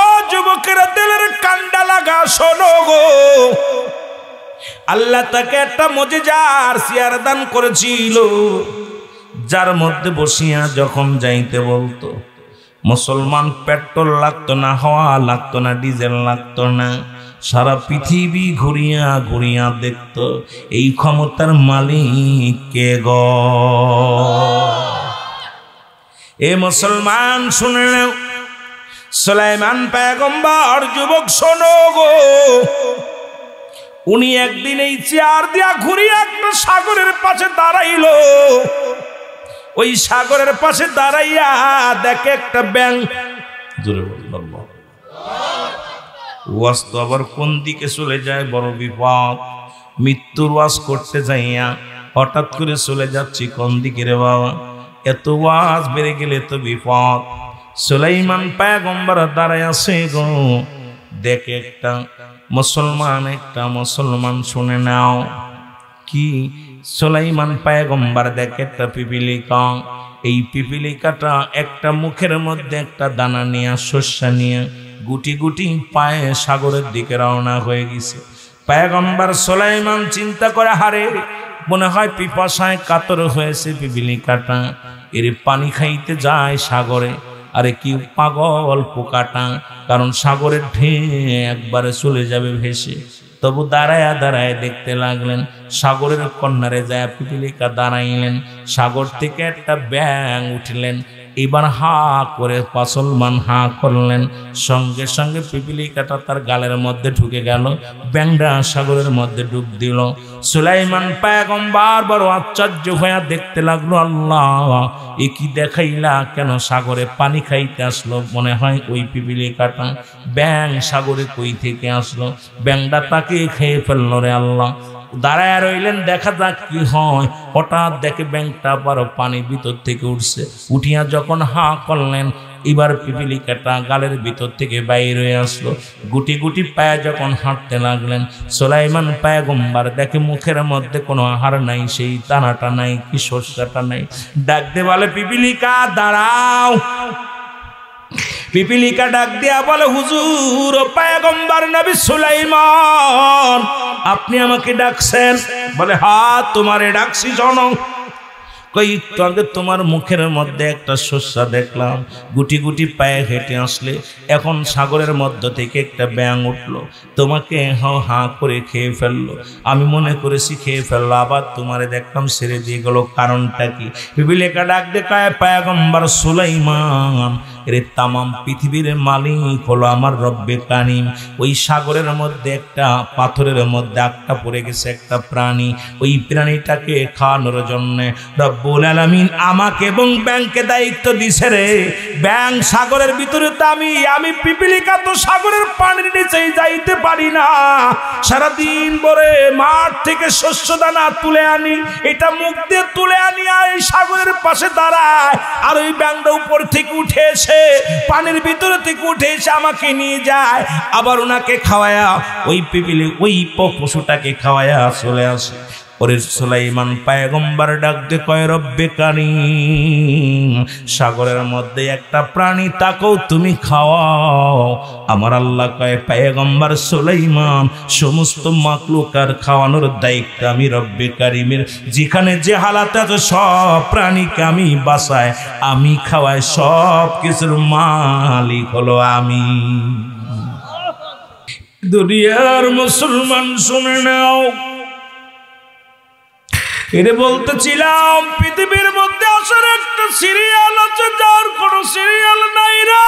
ও যুবকেরা, দিলের কান্ডা লাগা শোনো গো, আল্লাহ তাকে একটা মুজিজার চেয়ার দান করেছিল, যার মধ্যে বসিয়া যখন যাইতে বলতো, মুসলমান পেট্রোল লাগতো না, হাওয়া লাগতো না, ডিজেল লাগতো না, সারা পৃথিবী ঘুরিয়া ঘুরিয়া দেখত এই ক্ষমতার মালিক কে গো। এ মুসলমান শুনে নাও, সুলাইমান পয়গম্বর, যুবক শোনো গো, উনি একদিন এই চেয়ার দিয়া ঘুরিয়া একটা সাগরের পাশে দাঁড়াইলো। ওই সাগরের পাশে দাঁড়াইয়া দেখে একটা ব্যাঙ। জোরে বললাম ওয়াজ তো আবার কোন দিকে চলে যায়, বড় বিপদ। মৃত্যুর ওয়াজ করতে যাইয়া হঠাৎ করে চলে যাচ্ছি কোন দিকে রে বাবা, এত ওয়াজ বেড়ে গেলে তো বিপদ। সুলাইমান পয়গম্বর দাঁড়ায় আছে গো, দেখে একটা মুসলমান, শুনে নাও কি। সুলাইমান পয়গম্বর দেখে একটা পিপিলিকা, এই পিপিলিকাটা একটা মুখের মধ্যে একটা দানা নিয়ে, শস্য নিয়ে গুটি গুটি পায়ে সাগরের দিকে রওনা হয়ে গেছে। পয়গম্বর সুলাইমান চিন্তা করে, হারে মনে হয় পিপাসায় কাতর হয়েছে পিপিলিকাটা, এর পানি খাইতে যায় সাগরে। আরে কি পাগল পোকাটা, কারণ সাগরের ঢেউ একবারে চলে যাবে ভেসে। তবু দাঁড়ায় দাঁড়ায় দেখতে লাগলেন, সাগরের কন্যারে যায় পিপিলিকা দাঁড়াইলেন, সাগর থেকে একটা ব্যাঙ উঠলেন। এবার হা করে মুসলমান হা করলেন, সঙ্গে সঙ্গে পিপিলিকাটা তার গালের মধ্যে ঢুকে গেল, ব্যাঙটা সাগরের মধ্যে ডুব দিল। সুলাইমান পয়গম্বর বড় আশ্চর্য হয়ে দেখতে লাগলো, আল্লাহ এ কি দেখাইলা, কেন সাগরে পানি খাইতে আসলো? মনে হয় ওই পিপিলিকাটা। ব্যাঙ সাগরে কই থেকে আসলো? ব্যাঙটা তাকে খেয়ে ফেললো রে আল্লাহ। দাঁড়ায় রইলেন, দেখা যাক কি হয়। হঠাৎ দেখে ব্যাঙটা আবার পানির ভিতর থেকে উঠছে, উঠিয়া যখন হা করলেন, এবার পিপিলিকাটা গালের ভিতর থেকে বাইর হয়ে আসলো। গুটি গুটি পায়ে যখন হাঁটতে লাগলেন, সুলাইমান পয়গম্বর দেখে মুখের মধ্যে কোনো আহার নাই, সেই দানাটা নাই, কি শস্যটা নাই। ডাক দিয়ে বলে, পিপিলিকা দাঁড়াও। পিপিলিকা ডাক দিয়া বলে, হুজুর, পয়গম্বর নবী সুলাইমান আপনি আমাকে ডাকছেন? বলে হ্যাঁ তোমারে ডাকছি, শোনো। কই তবে তোমার মুখের মধ্যে একটা শস্যা দেখলাম, গুটি গুটি পায়ে হেঁটে আসলে, এখন সাগরের মধ্য থেকে একটা ব্যাঙ উঠলো, তোমাকে হাঁ করে খেয়ে ফেললো। আমি মনে করেছি খেয়ে ফেললো, আবার তোমারে দেখলাম ছেড়ে দিয়ে গেল, কারণটা কি? বিবিলেকা ডাক দেখায় পয়গম্বর সুলাইমান, এর তামাম পৃথিবীর মালিক হলো আমার রব্বে কারিম। ওই সাগরের মধ্যে একটা পাথরের মধ্যে আটকা পড়ে গেছে একটা প্রাণী, ওই প্রাণীটাকে খাওয়ানোর জন্যে রব্বুল আলামিন আমাকে এবং ব্যাংকে দায়িত্ব দিছে রে। ব্যাং সাগরের ভিতরে তো আমি পিপিলিকা তো সাগরের পানির নিচে যাইতে পারি না, সারাদিন ভরে মাঠ থেকে শস্য দানা তুলে আনি, এটা মুখ দিয়ে তুলে আনি আর এই সাগরের পাশে দাঁড়ায়, আর ওই ব্যাংটা উপর থেকে উঠে এসে পানির ভিতরে থেকে উঠে এসে আমাকে নিয়ে যায়, আবার ওনাকে খাওয়ায়া ওই পিপিলি ওই পশুটাকে খাওয়ায়া চলে আসে। ওরে সুলাইমান পয়গম্বর ডাক দে কয় রব্বে কারিম, সাগরের মধ্যে একটা প্রাণী তাকেও তুমি খাওয়াও। আমার আল্লাহ কয় পয়গম্বর সুলাইমান, সমস্ত মাখলুকার খাওয়ানোর দায়িত্ব আমি রব্বে কারিমের, যেখানে যে হালাত আছে সব প্রাণীকে আমি বাঁচাই, আমি খাওয়াই, সব কিছুর মালিক হলো আমি। দুনিয়ার মুসলমান শুনে নাও, এরে বলতেছিলাম পৃথিবীর মধ্যে আসার একটা সিরিয়াল আছে যার কোন সিরিয়াল নাই রে।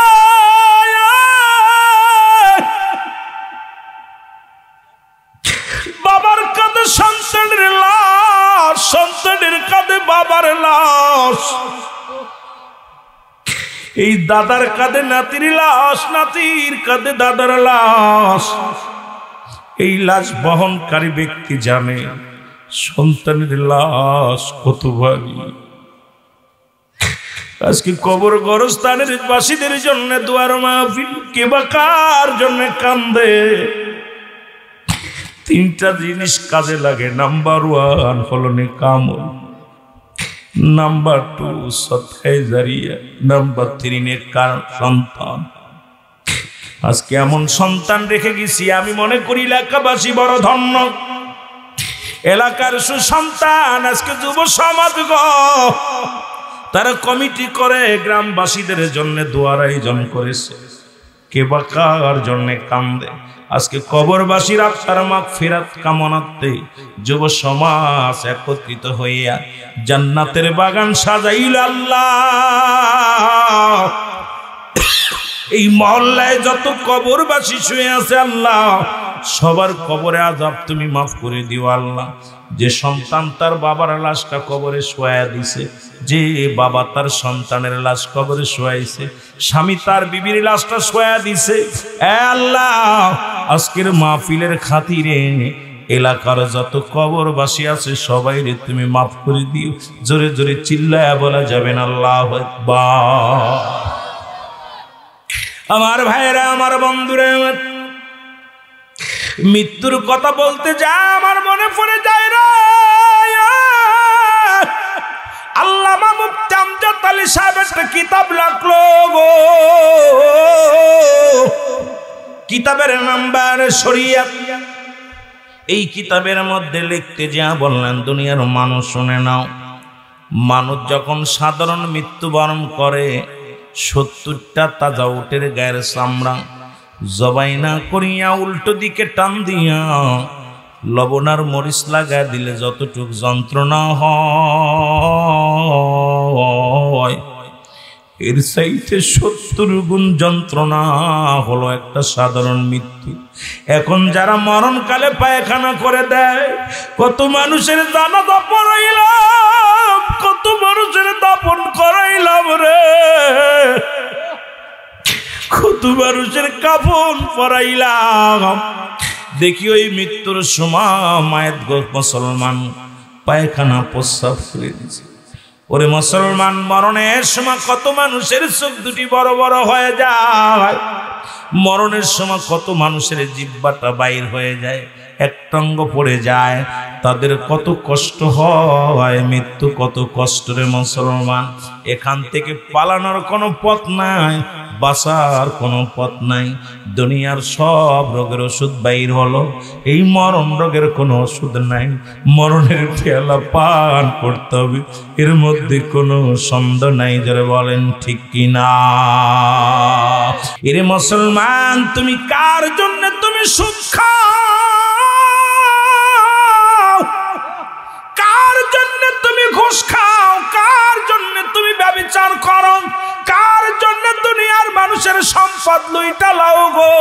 বাবার কাঁধে সন্তানের লাশ, সন্তানের কাঁধে বাবার লাশ, এই দাদার কাঁধে নাতির লাশ, নাতির কাঁধে দাদার লাশ। এই লাশ বহনকারী ব্যক্তি জানে সন্তানের লাশ কত ভারী। আজকে কবর গোরস্থানের বাসীদের জন্য দুয়ার মাহফিল, কে বা কার জন্য কান্দে। তিনটা জিনিস কাজে লাগে, নাম্বার 1 হলো নেকামল, নাম্বার 2 সদকায়ে জারিয়া, নাম্বার 3 নেককার সন্তান। আজকে এমন সন্তান রেখে গেছি, আমি মনে করি এলাকাবাসী বড় ধন্য। এলাকার সুসন্তান আজকে যুব সমাজ তারা কমিটি করে গ্রামবাসীদের জন্য দোয়ার আয়োজন করেছে, কে বা কার জন্য কান্দে। আজকে কবরবাসীর আত্মার মাগফিরাত কামনাতে যুব সমাজ একত্রিত হইয়া জান্নাতের বাগান সাজাইল। আল্লাহ এই মহল্লায় যত কবরবাসী শুয়ে আছে আল্লাহ সবার কবরে আযাব তুমি মাফ করে দিও আল্লাহ। যে সন্তান তার বাবার লাশটা কবরে শোয়া দিছে, যে বাবা তার সন্তানের লাশ কবরে শোয়াইছে, স্বামী তার বিবির লাশটা শোয়া দিছে, এ আল্লাহ আজকের মাহফিলের খাতিরে এলাকার যত কবরবাসী আছে সবাইরে তুমি মাফ করে দিও। জোরে জোরে চিল্লায়া বলা যাবেন আল্লাহু আকবার। আমার ভাইরা, আমার বন্ধুরা, মৃত্যুর কথা বলতে যা আমার মনে পড়ে যায় রে। আল্লামা মুফতি আমজাদ আলী সাহেব একটা কিতাব লিখলো গো, কিতাবের নাম্বার শরিয়াত। এই কিতাবের মধ্যে লিখতে যা বললেন দুনিয়ার মানুষ শুনে নাও, মানুষ যখন সাধারণ মৃত্যুবরণ করে 70টা তাজা উটের গায়ের চামড়া জবাই না করিয়া উল্টো দিকে টান দিয়া লবণ আর মরিচ লাগায় দিলে যতটুক যন্ত্রণা হয় এর চাইতে 70 গুণ যন্ত্রণা হলো একটা সাধারণ মৃত্যু। এখন যারা মরণকালে পায়খানা করে দেয়, কত মানুষের জানাজা পড়াইলাম, কত মানুষের দাফন করাইলাম রে, কত মানুষের কাফন পরাইলাম। দেখি ওই মৃত্যুর সময় মায়ের মুসলমান পায়খানা প্রস্রাব করে দিয়েছে। ওরে মুসলমান, মরণের সময় কত মানুষের চোখ দুটি বড় বড় হয়ে যায়, মরণের সময় কত মানুষের জিহ্বাটা বাইর হয়ে যায়, একটঙ্গ পড়ে যায়, তাদের কত কষ্ট হয়। মৃত্যু কত কষ্ট রে মুসলমান, এখান থেকে পালানোর কোনো পথ নাই। বাঁচার কোনো পথ নাই। দুনিয়ার সব রোগের ওষুধ বাইর হলো, এই মরণ রোগের কোনো ওষুধ নাই। মরণের পেয়ালা পান করতে হবে, এর মধ্যে কোনো সন্দেহ নাই। যারা বলেন ঠিক কিনা? এরে মুসলমান, তুমি কার জন্য তুমি সুখ খাও? কার জন্য তুমি ঘুষ খাও? কার জন্য তুমি ব্যভিচার করো? কার জন্য দুনিয়ার মানুষের সম্পদ লুইটা লাও গো?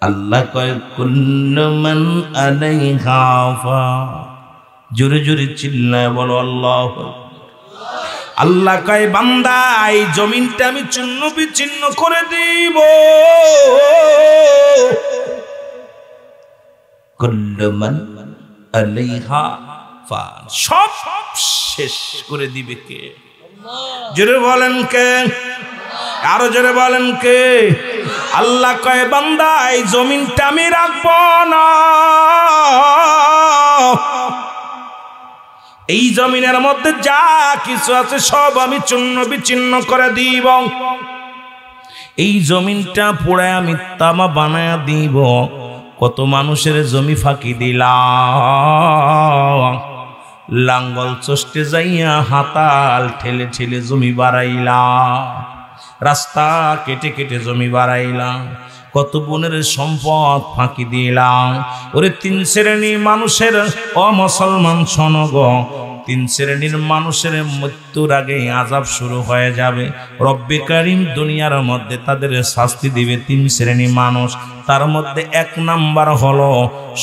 আল্লাহ কয় কুল্লু মান আলাইহা ফান। জোরে জোরে চিল্লায় বলো আল্লাহু আকবার। আল্লাহ কয় বান্দা, এই জমিনটা আমি চূর্ণ বিচ্ছিন্ন করে দিব। কুল্লু মান আলাইহা ফান, সব শেষ করে দিবে কে? জোরে বলেন কে? আরো জোরে বলেন কে? আল্লাহ কয় বান্দা, এই জমিনটা আমি রাখবো না। এই জমিনের মধ্যে যা কিছু আছে সব আমি চূর্ণ বিচ্ছিন্ন করে দিব। এই জমিনটা পুড়ে আমি তামা বানায়া দিব। কত মানুষের জমি ফাঁকি দিলাম, লাঙ্গল চষ্টে যাইয়া হাতাল ঠেলে ঠেলে জমি বাড়াইলাম, রাস্তা কেটে কেটে জমি বাড়াইলাম, কত বোনের সম্পদ ফাঁকি দিলাম। ওরে তিন শ্রেণীর মানুষের অমুসলমান শোনগ, তিন শ্রেণীর মানুষের মৃত্যুর আগে আযাব শুরু হয়ে যাবে। রব্বে কারীম দুনিয়ার মধ্যে তাদের শাস্তি দিবে তিন শ্রেণী মানুষ। তার মধ্যে এক নাম্বার হলো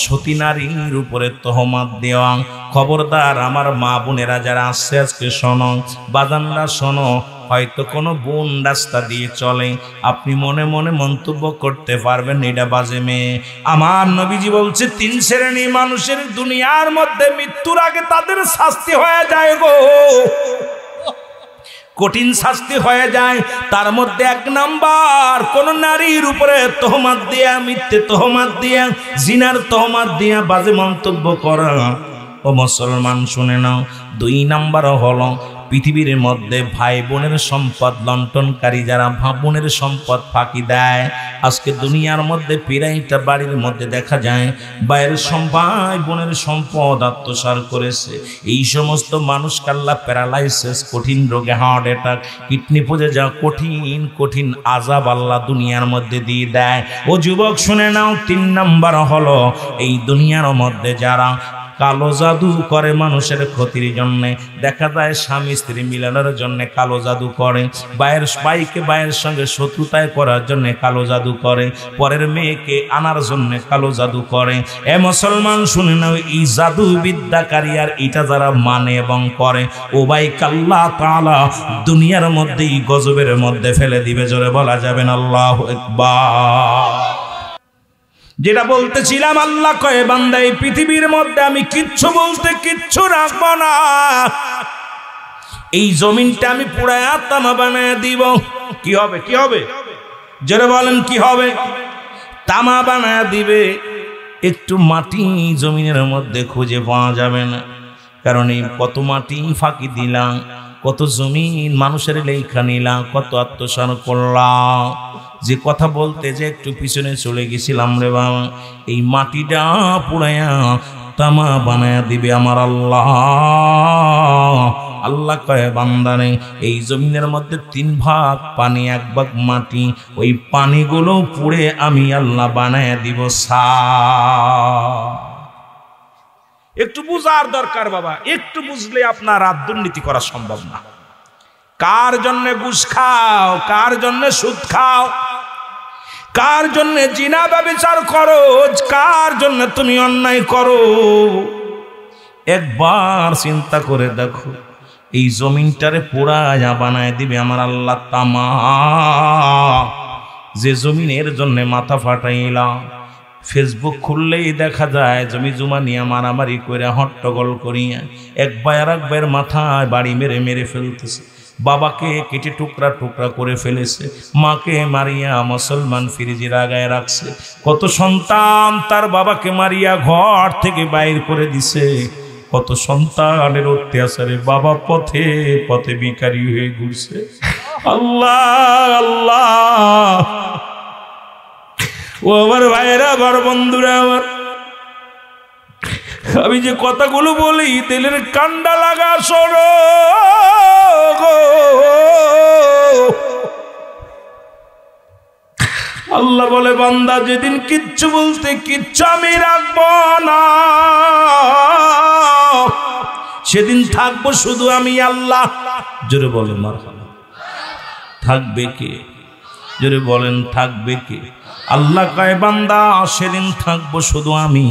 সতী নারীর উপরে তহমত দেওয়া। খবরদার আমার মা বোনেরা যারা আসছে আজকে শোনো, বাজানরা শোনো। হয়তো কোনো বোন রাস্তা দিয়ে চলে, আপনি মনে মনে মন্তব্য করতে পারবেন এটা বাজে মেয়ে। আমার নবীজি বলছে তিন শ্রেণী মানুষের দুনিয়ার মধ্যে মৃত্যুর আগে তাদের শাস্তি হয়ে যায় গো, কঠিন শাস্তি হয়ে যায়। তার মধ্যে এক নাম্বার, কোন নারীর উপরে তহমত দিয়া, মিথ্যে তহমত দিয়া, জিনার তহমত দিয়া বাজে মন্তব্য করা। ও মুসলমান শুনে নাও, দুই নাম্বার হলো পৃথিবীর মধ্যে ভাই বোনের সম্পদ লণ্ঠনকারী, যারা ভাই বোনের সম্পদ ফাঁকি দেয়। আজকে দুনিয়ার মধ্যে প্রায়টা বাড়ির মধ্যে দেখা যায় ভাইয়ের ভাই বোনের সম্পদ আত্মসাৎ করেছে। এই সমস্ত মানুষকে আল্লাহ প্যারালাইসিস, কঠিন রোগে, হার্ট অ্যাটাক, কিডনি পচে যাওয়া, কঠিন কঠিন আযাব আল্লাহ দুনিয়ার মধ্যে দিয়ে দেয়। ও যুবক শুনে নাও, তিন নাম্বার হলো এই দুনিয়ার মধ্যে যারা কালো জাদু করে মানুষের ক্ষতির জন্য। দেখা যায় স্বামী স্ত্রী মিলানোর জন্য কালো জাদু করে, ভাইকে ভাইয়ের সঙ্গে শত্রুতায় করার জন্য কালো জাদু করে, পরের মেয়েকে আনার জন্য কালো জাদু করে। এ মুসলমান শুনে নাও, এই জাদু বিদ্যাকারী আর এটা যারা মানে এবং করে, ও ভাই আল্লাহ তাআলা দুনিয়ার মধ্যেই গজবের মধ্যে ফেলে দিবে। জোরে বলা যাবেন আল্লাহু আকবার। যেটা বলতেছিলাম, আল্লাহ কয় বান্দা, এই পৃথিবীর মধ্যে আমি কিচ্ছু বলতে কিচ্ছু রাখবো না। এই জমিনটা আমি পুরায়া তামা বানায় দিব। কি হবে? কি হবে? যারা বলেন কি হবে? তামা বানায় দিবে। একটু মাটি জমিনের মধ্যে খুঁজে পাওয়া যাবে না, কারণ এই কত মাটি ফাঁকি দিলাম, কত জমিন মানুষের লেখা নিলাম, কত আত্মসাৎ করলাম। যে কথা বলতে যে একটু পিছনে চলে গেছিলাম রে বাবা, এই মাটিটা পুরায়া তামা বানায়া দিবে আমার আল্লাহ। আল্লাহ কয় বান্দারে, এই জমিনের মধ্যে 3 ভাগ পানি, 1 ভাগ মাটি, ওই পানিগুলো পুড়ে আমি আল্লাহ বানায়া দিব সা। একটু বুঝার দরকার বাবা, একটু বুঝলে আপনার আর দুর্নীতি করা সম্ভব না। কার জন্য ঘুষ খাও? কার জন্য সুদ খাও? কার জন্য জিনা ব্যভিচার করো? কার জন্য তুমি অন্যায় করো? একবার চিন্তা করে দেখো, এই জমিনটারে পোড়ায়া বানায় দিবে আমার আল্লাহ তামা। যে জমিনের জন্য মাথা ফাটাইলাম, ফেসবুক খুললেই দেখা যায় জমি জমা নিয়ে মারামারি করে, হট্টগোল করিয়া এক ভাই আর এক ভাইয়ের মাথায় বাড়ি মেরে মেরে ফেলতেছে। বাবাকে কেটে টুকরা টুকরা করে ফেলেছে, মাকে মারিয়া মুসলমান ফ্রিজের আগায় রাখছে। কত সন্তান তার বাবাকে মারিয়া ঘর থেকে বাইর করে দিছে, কত সন্তানের অত্যাচারে বাবা পথে পথে ভিখারি হয়ে ঘুরছে। আল্লাহ আল্লাহ, ও আমার ভাইয়েরা, আমার বন্ধুরা, আমার আমি যে কথাগুলো বলি দিলের কান্ডা লাগা শোনো। আল্লাহ বলে, বান্দা যেদিন কিচ্ছু বলতে কিচ্ছু আমি রাখবো না, সেদিন থাকবো শুধু আমি আল্লাহ। জোরে বলেন মারহাবা। থাকবে কে? জোরে বলেন থাকবে কে? আল্লাহ কয়, বান্দা সেদিন থাকবো শুধু আমি,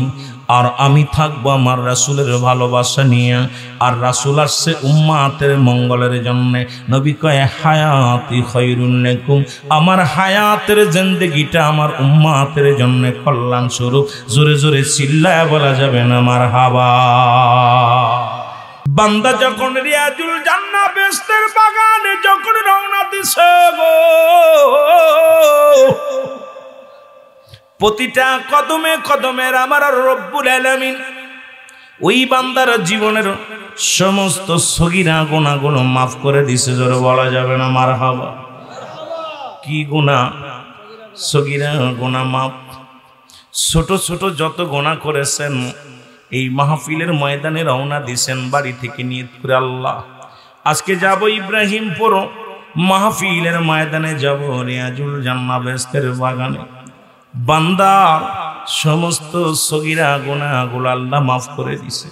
আর আমি থাকবো আমার রাসূলের ভালোবাসা নিয়ে। আর রাসূল আসছে উম্মাতের মঙ্গলের জন্য। নবী কয়, হায়াতি খায়রুন লাকুম, আমার হায়াতের জিন্দেগিটা আমার উম্মাতের জন্য কল্যাণ স্বরূপ। জোরে জোরে চিল্লায় বলা যাবে না মারহাবা। বান্দা যখন রিয়াজুল জান্নাহ বেহেশতের বাগানে যখন রওনা দিছে গো, প্রতিটা কদমে কদমের আমার রব্বুল আলামিন ওই বান্দার জীবনের সমস্ত সগীরা গুনাহগুলো মাফ করে দিছে। জোরে বলা যাবে না মারহাবা। কি গুনাহ? সগীরা গুনাহ মাফ। ছোট ছোট যত গুনাহ করেছেন, এই মাহফিলের ময়দানে রওনা দিছেন বাড়ি থেকে নিয়ত করে, আল্লাহ আজকে যাব ইব্রাহিমপুর, মাহফিলের ময়দানে যাব রিয়াজুল জান্নাহ বেহেশতের বাগানে। বান্দার সমস্ত সগীরা গুনাহগুলো আল্লাহ মাফ করে দিছে।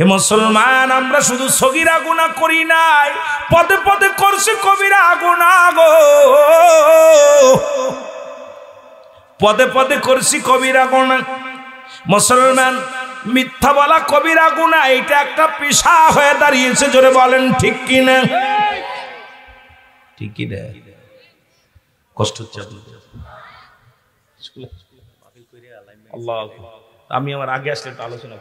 এ মুসলমান, আমরা শুধু সগীরা গুনাহ করি নাই, পদে পদে করছি কবিরা গুনাহ গো, পদে পদে করছি কবিরা গুনাহ। মুসলমান, মিথ্যা বলা কবিরা গুনাহ, এটা একটা পেশা হয়ে দাঁড়িয়েছে। জোরে বলেন ঠিক কি না? ঠিক কি না? কষ্ট হচ্ছে আল্লাহ। আমি আমার আগে আসলে একটু আলোচনা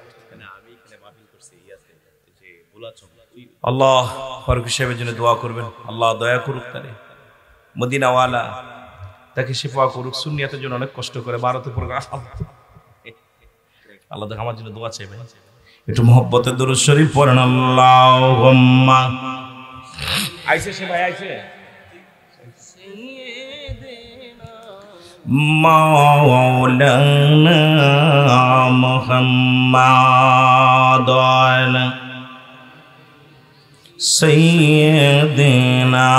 আল্লাহ ফারুক সাহেবের জন্য দোয়া করবেন। আল্লাহ দয়া করুক, তারে মদিনাওয়ালা তাকে শিফা করুক। সুন্নিয়াতের জন্য অনেক কষ্ট করে ভারতে প্রোগ্রাম। আল্লাহ দেখ আমার জন্য দোয়া চাইবেন। একটু মহব্বতের দরুদ শরীফ পড়েন। আল্লাহুম্মা আইছে সে ভাই আইছে মাওলানা মুহাম্মাদ সাইয়্যিদিনা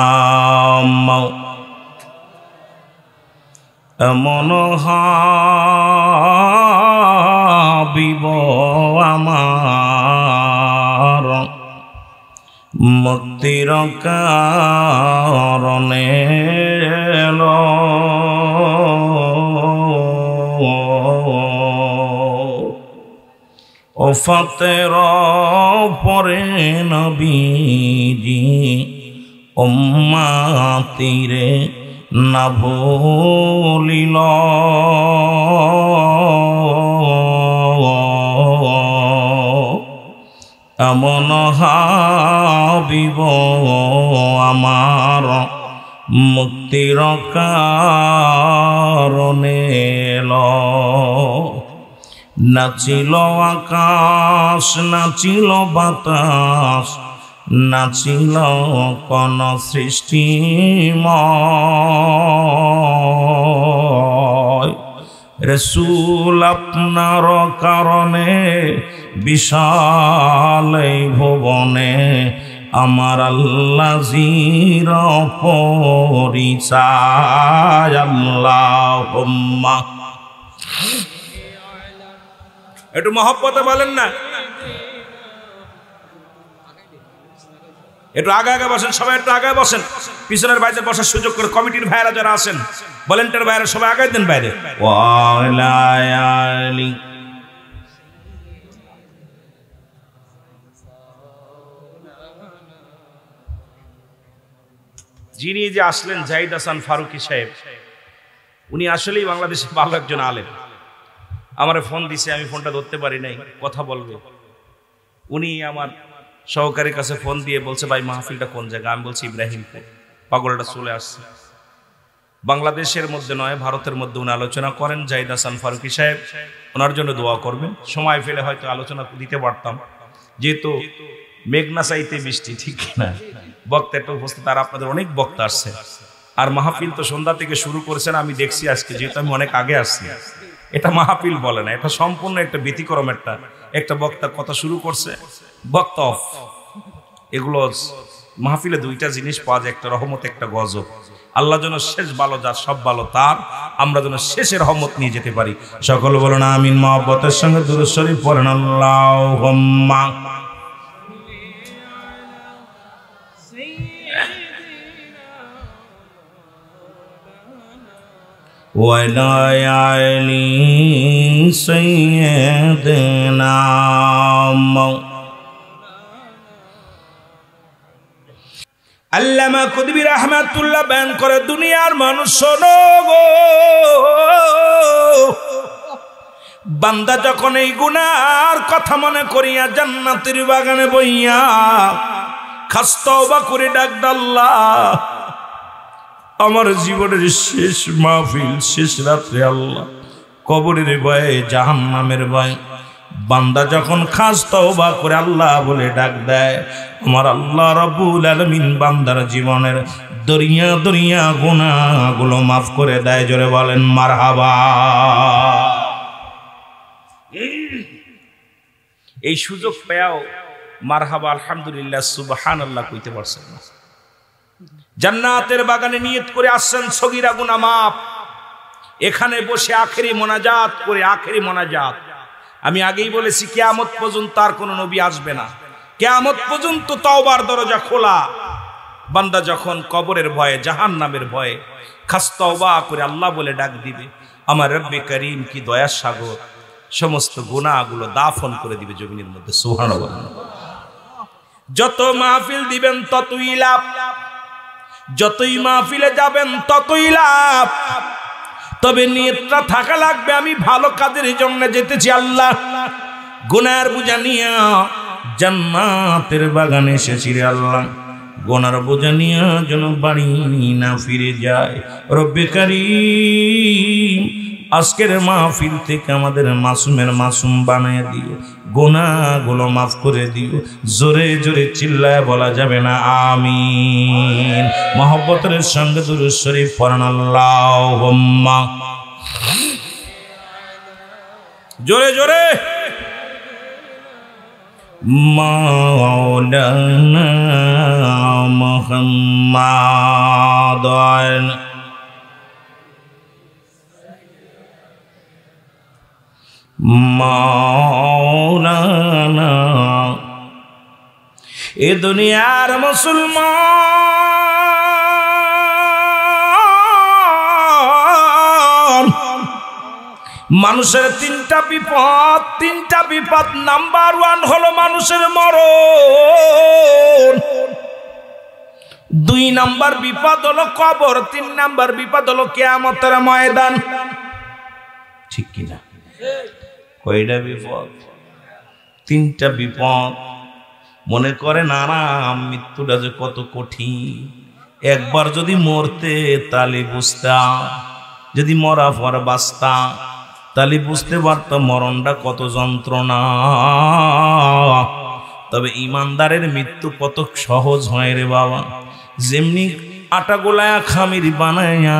এমন হাবিব আমার মুক্তির কারণে ওফাতের পরে নবীজি উম্মাতিরে না ভুলিল। এমন হাবিব আমার মুক্তির কারণে নাচিল আকাশ, নাচিল বাতাস, নাচিল কোন সৃষ্টিময়। রাসূল আপনার কারণে বিশাল এই ভুবনে আমার আল্লাহ জির পরিচয়। আল্লাহুম্মা একটু মহব্বতে বলেন না, একটু আগে আগে বসেন, সবাই একটু আগে বসেন। পিছনের বাইরে বসার সুযোগ করে কমিটির ভাইরা যারা আছেন, ভলেন্টিয়ার ভাইরা সবাই আগে দেন বাইরে। যিনি যে আসলেন জাহিদ হাসান ফারুকী সাহেব, উনি আসলেই বাংলাদেশে ভালো একজন আলেম। আমার ফোন দিছে, আমি ফোনটা ধরতে পারি নাই, কথা বলবে। উনি আমার সহকারীর কাছে ফোন দিয়ে বলছে, ভাই মাহফিলটা কোন জায়গা? আমি বলছি ইব্রাহিমপুর। পাগলটা চলে আসছে। বাংলাদেশের মধ্যে নয়, ভারতের মধ্যে উনি আলোচনা করেন। জাহিদ হাসান ফারুকী সাহেব, ওনার জন্য দোয়া করবেন। সময় ফেলে হয়তো আলোচনা দিতে পারতাম, যেহেতু মেঘনা চাইতে বৃষ্টি, ঠিক না? বক্তা একটা উপস্থিত, আর আপনাদের অনেক বক্তা আসছে, আর মাহফিল তো সন্ধ্যা থেকে শুরু করেছেন আমি দেখছি আজকে, যেহেতু আমি অনেক আগে আসছি। এটা মাহফিল বলে না, এটা সম্পূর্ণ একটা ব্যতিক্রম। একটা বক্তা কথা শুরু করছে, বক্তা অফ। এগুলো মাহফিলে দুইটা জিনিস পাওয়া যায়, একটা রহমত, একটা গজব। আল্লাহ যেন শেষ ভালো, যার সব ভালো তার, আমরা যেন শেষের রহমত নিয়ে যেতে পারি। সকল বলুন আমিন। মহব্বতের সঙ্গে দুরূদ শরীফ পড়েন আল্লাহুম্মা। ওয়ালা আলি সাইয়্যিদিনা আল্লামা কুতুবী রাহমাতুল্লাহ বয়ান করে, দুনিয়ার মানুষ শোনো গো, বান্দা যখন এই গুনার কথা মনে করিয়া জান্নাতের বাগানে বইয়া খাস তওবা করে ডাক আল্লাহ, আমার জীবনের শেষ মাহফিল, শেষ রাত্রে আল্লাহ, কবরের ভয়ে, জাহান্নামের ভয়ে, বান্দা যখন খাস তওবা করে আল্লাহ বলে ডাক দেয়, আমার আল্লাহ রাব্বুল আলামিন বান্দার জীবনের দরিয়া দরিয়া গুনাহগুলো মাফ করে দেয়। জোরে বলেন মারহাবা। এই সুযোগ পেয়াও মারহাবা, আলহামদুলিল্লাহ, সুবহানাল্লাহ কইতে পারছেন না। জান্নাতের বাগানে নিয়ত করে আসছেন সগীরা গুনাহ মাফ, এখানে বসে আখেরি মোনাজাত করে, আখেরি মোনাজাত। আমি আগেই বলেছি কিয়ামত পর্যন্ত আর কোন নবী আসবে না, কিয়ামত পর্যন্ত তওবার দরজা খোলা। বান্দা যখন কবরের ভয়ে, জাহান্নামের ভয়ে খাস তওবা করে আল্লাহ বলে ডাক দিবে, আমার রব্বে করিম কি দয়ার সাগর, সমস্ত গুনাহগুলো দাফন করে দিবে জমিনের মধ্যে। সুবহানাল্লাহ। যত মাহফিল দিবেন ততই লাভ, যতই মাহফিলে যাবেন ততই লাভ, তবে নিয়তটা থাকা লাগবে আমি ভালো কাজের জন্য যেতেছি। আল্লাহ গুনার বোঝা নিয়ে জান্নাতের বাগানে এসেছি রে আল্লাহ, গুনার বোঝা নিয়ে যেন বাড়ি না ফিরে যায়। রব্বে কারীম আজকের মাহফিল থেকে আমাদের মাসুমের মাসুম বানায় দিও, গুনাহগুলো মাফ করে দিও। জোরে জোরে চিল্লায় বলা যাবে না আমিন। মহব্বতের সঙ্গে দুরূদ শরীফ পড়েন আল্লাহুম্মা। জোরে জোরে। মাওলানা মুহাম্মাদ মাওলানা। এ দুনিয়ার মুসলমান মানুষের তিনটা বিপদ, নাম্বার 1 হলো মানুষের মরণ, 2 নাম্বার বিপদ হলো কবর, 3 নাম্বার বিপদ হলো কিয়ামতের ময়দান। ঠিক কিনা? কয়টা বিপদ? 3টা বিপদ। মনে করেন আরাম, মৃত্যুটা যে কত কঠিন। একবার যদি মরতে তাহলে বুঝতাম, যদি মরা পর বাঁচতাম তাহলে বুঝতে পারতাম মরণটা কত যন্ত্রণা। তবে ইমানদারের মৃত্যু কত সহজ হয় রে বাবা। যেমনি আটা গোলায়া খামির বানায়া,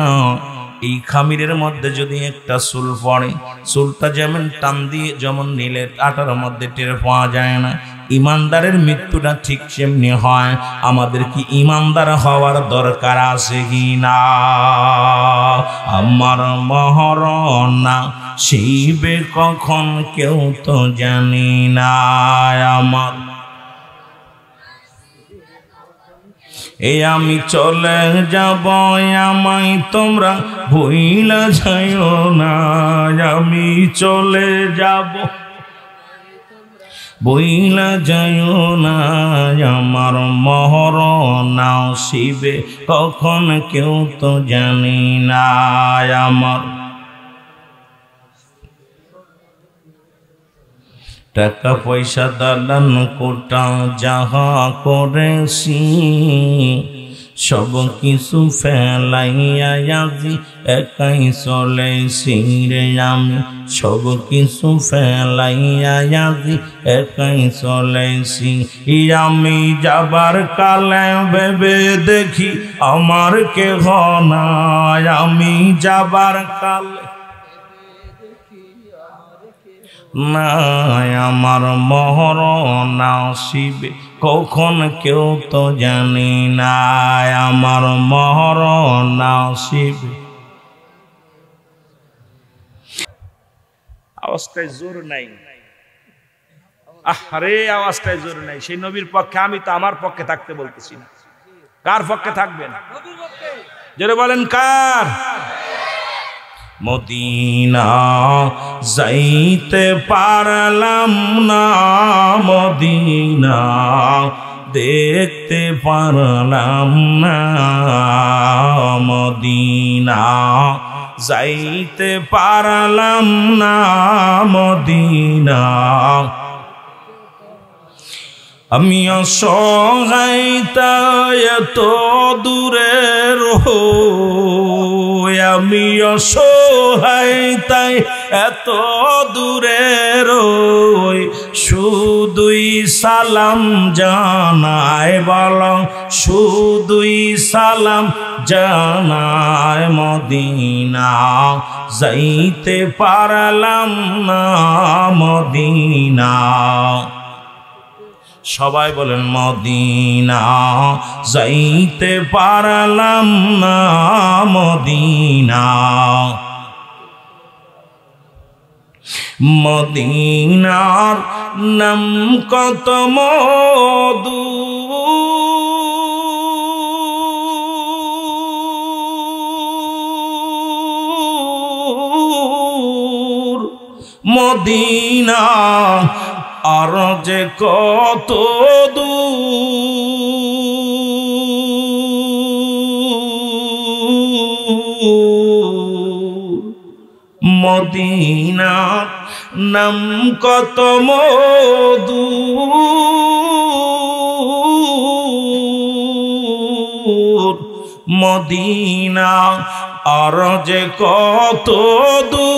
এই খামিরের মধ্যে যদি একটা চুল পড়ে, চুলটা যেমন টান দিয়ে যেমন নিলে আটার মধ্যে টের পাওয়া যায় না, ইমানদারের মৃত্যুটা ঠিক সেমনি হয়। আমাদের কি ইমানদার হওয়ার দরকার আছে কি না? আমার মহরণা শিবে কখন কেউ তো জানি না, আমার এই আমি চলে যাব, আমায় তোমরা ভুইলা যাইও না। আমি চলে যাব, ভুইলা যাইও না, আমার মহরণা শিবে কখন কেউ তো জানি না। আমার টাকা পয়সা দালান কোটা যাহা করেছি, সব কিছু ফেলাইয়া আজি একাই চলেছি রে আমি, সব কিছু ফেলাইয়া আজি একাই চলেছি। আমি যাবার কালে ভেবে দেখি আমার কেহ নাই, আমি যাবার কালে নাই আমার মরণ আসিবে কখন কেউ তো জানি না, আমার মরণ আসিবে। আওয়াজটাই জোর নাই, আরে আওয়াজটাই জোর নাই। সেই নবীর পক্ষে, আমি তো আমার পক্ষে থাকতে বলতেছি না। কার পক্ষে থাকবেন? জোরে বলেন কার? মদিনা যাইতে পারলাম না, মদিনা দেখতে পারলাম না, মদিনা যাইতে পারলাম না, মদিনা আমি অসহায় তাই এত দূরে রই, আমি অসহায় তাই এত দূরে রই, শুধুই সালাম জানায় বলো, শুধুই সালাম জানায় মদিনা যাইতে পারলাম না, মদিনা। সবাই বলেন মদিনা যাইতে পারলাম না, মদিনা। মদিনার নাম কত মধু, মদিনা আর যে কত দূর, মদিনা নাম কত মধু, মদিনা আর যে কত দূর।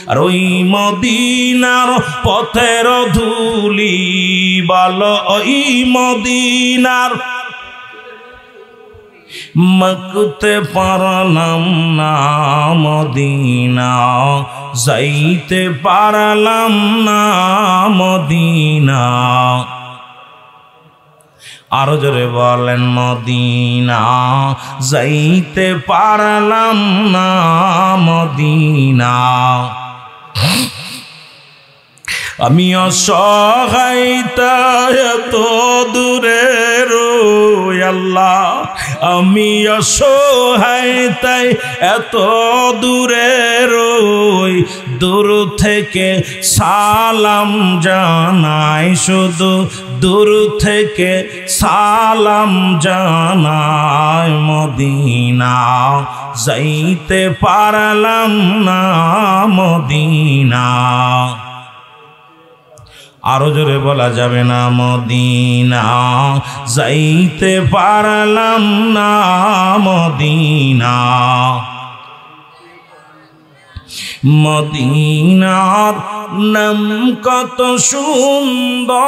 আর ওই মদিনার পথের ধুলি বলো, ওই মদিনার মাখতে পারলাম না, মদিনা যাইতে পারলাম না, মদিনা। আরো জোরে বলেন মদিনা যাইতে পারলাম না, মদিনা। আমি অসহায় তাই এত দূরে রই আল্লাহ, আমি অসহায় তাই এত দূরে রই, দূর থেকে সালাম জানাই, শুধু দূর থেকে সালাম জানাই মদিনা যাইতে পারলাম না, মদিনা। আরো জোরে বলা যাবে না, মদিনা যাইতে পারলাম না, মদিনা। মদিনার নাম কত সুন্দর,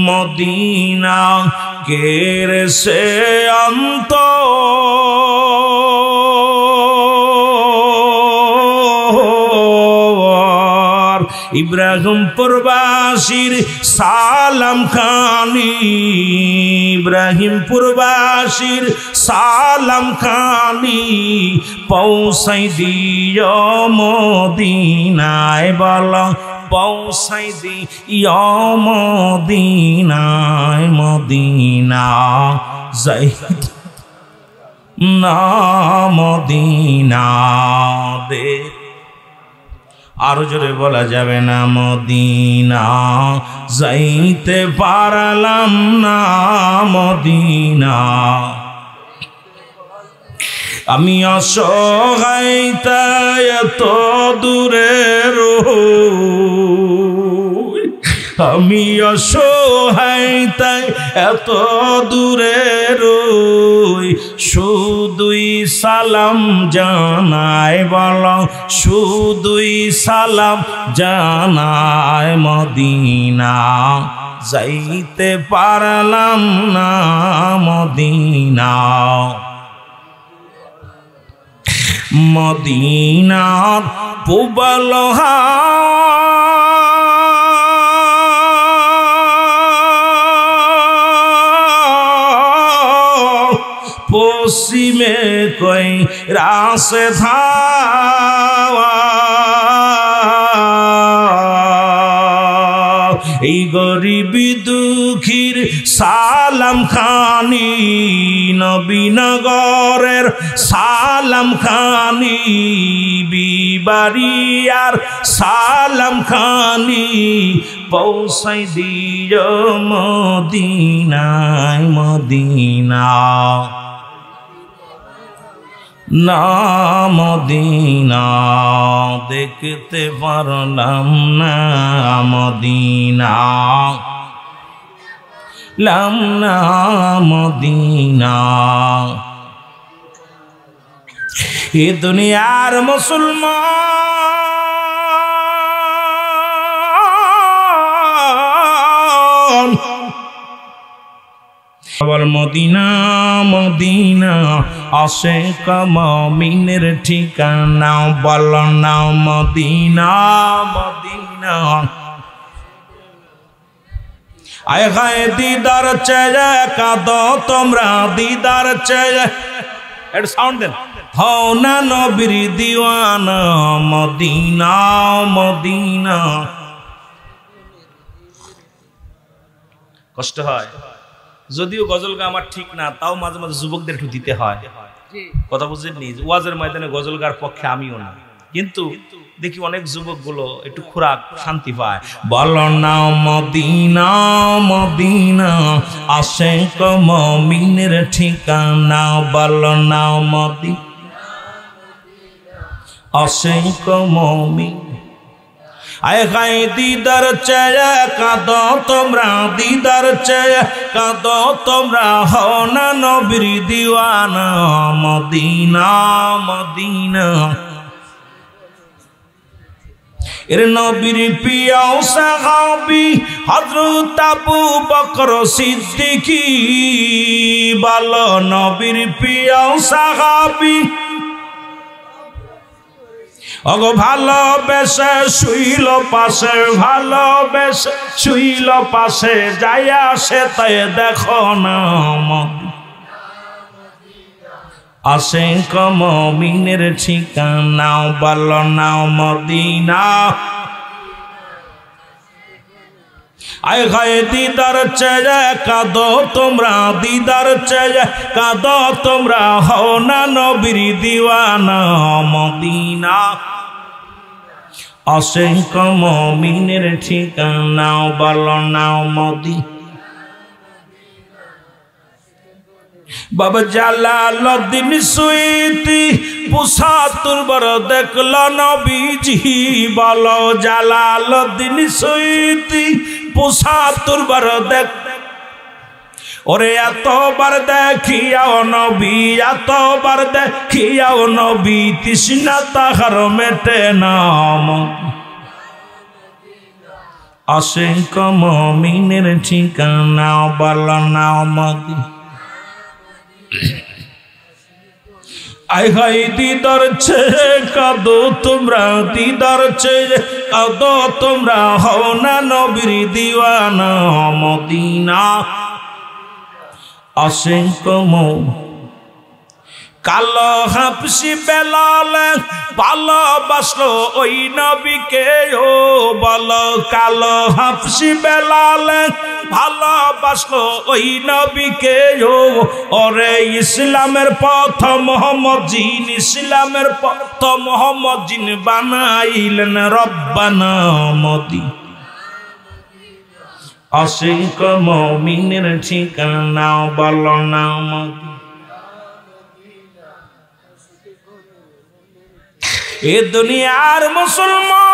মদিনা কেরে সে অন্ত ইব্রাহিমপুরবাসীর সালাম খানি, ইব্রাহিমপুরবাসীর সালাম খানি পৌঁছাই দিও মদিনায় বলো, পৌঁছাই দিও মদিনায়, মদিনা যাইতে না, মদিনা দে। আরো জোরে বলা যাবে না, মদিনা যাইতে পারলাম না, মদিনা। আমি অসহায় তাই এত দূরে রই, আমি অসহায় তাই এত দূরে রই, শুধুই সালাম জানাই বল, শুধুই সালাম জানাই মদিনা, যাইতে পারলাম না মদিনা। মদিনার পূবাল পশ্চিমে কই রাসে ধাওয়া, এই গরিবি দুঃখীর সালাম খানি, নবীনগরের সালাম খানি, বিবাড়িয়ার সালাম খানি, পৌঁছাই দিও মদিনায় মদিনা, না মদিনা দেখতে পারলাম না মদিনা, লাম না মদিনা। এ দুনিয়ার মুসলমান আবার মদিনা মদিনা আশিক মুমিনের ঠিকানা, বল না মদিনা মদিনা। আয় হায় দিদার চেয়ে কাঁদো তোমরা, দিদার চেয়ে, একটু সাউন্ড দেন, হও না নবীর দিওয়ানা, মদিনা মদিনা। কষ্ট হয়, যদিও গজল গা আমার ঠিক না, তাও মাঝে মাঝে যুবকদের একটু দিতে হয়, কথা বুঝেননি? ওয়াজের ময়দানে গজল গার পক্ষে আমিও না, কিন্তু দেখি অনেক যুবক গুলো একটু খোরাক শান্তি পায়। বল না মদিনা মদিনা আশিক মুমিনের ঠিকানা, বল না মদিনা আশিক মুমিন। আয় হায় দিদার চেয়ে কাঁদো তোমরা, দিদার চেয়ে কাঁদো তোমরা, হও না নবীর দিওয়ানা, মদিনা মদিনা। এর নবীর প্রিয় সাহাবী হযরত আবু বকর সিদ্দিকী, বলো নবীর প্রিয় সাহাবী, অগো ভালোবেসে শুইল পাশে, ভালোবেসে শুইল পাশে, যাইয়া সে তাই দেখো না আশিক মুমিনের ঠিকানা, বল না মদিনা। আয় হায় দিদার চেয়ে কাঁদো তোমরা, দিদার চেয়ে কাঁদো তোমরা, হও না নবীর দিওয়ানা, মদিনা আশিক মুমিনের ঠিকানা, বল না মদিনা। বাবা জালালউদ্দিন সুয়ুতি ৭৫ বার দেখল নবীজি, বলো জালালউদ্দিন সুয়ুতি ৭৫ বার দেখ, ওরে এতবার দেখিয়াও নবী, এতবার দেখিয়াও নবী, তৃষ্ণা তাহার মেটে না, আশিক মুমিনের ঠিকানা, বল না মদিনা। আয় হায় দিদার চেয়ে কাঁদো তোমরা, দিদার চেয়ে কাঁদো তোমরা, হও না নবীর দিওয়ানা, মদিনা আশিক মুমিন। কালো হাফসি বেলাল ভালোবাসলো ওই নবীকে, ও বলো কালো হাফসি বেলাল ভালোবাসলো ওই নবীকে, ও ওরে ইসলামের পথ মোহাম্মদ জিন, ইসলামের পথ মোহাম্মদ জিন বানাইলেন রব্বানা মদিনা আশিক মুমিনের ঠিকানা, বল না মদিনা। এ দুনিয়ার মুসলমান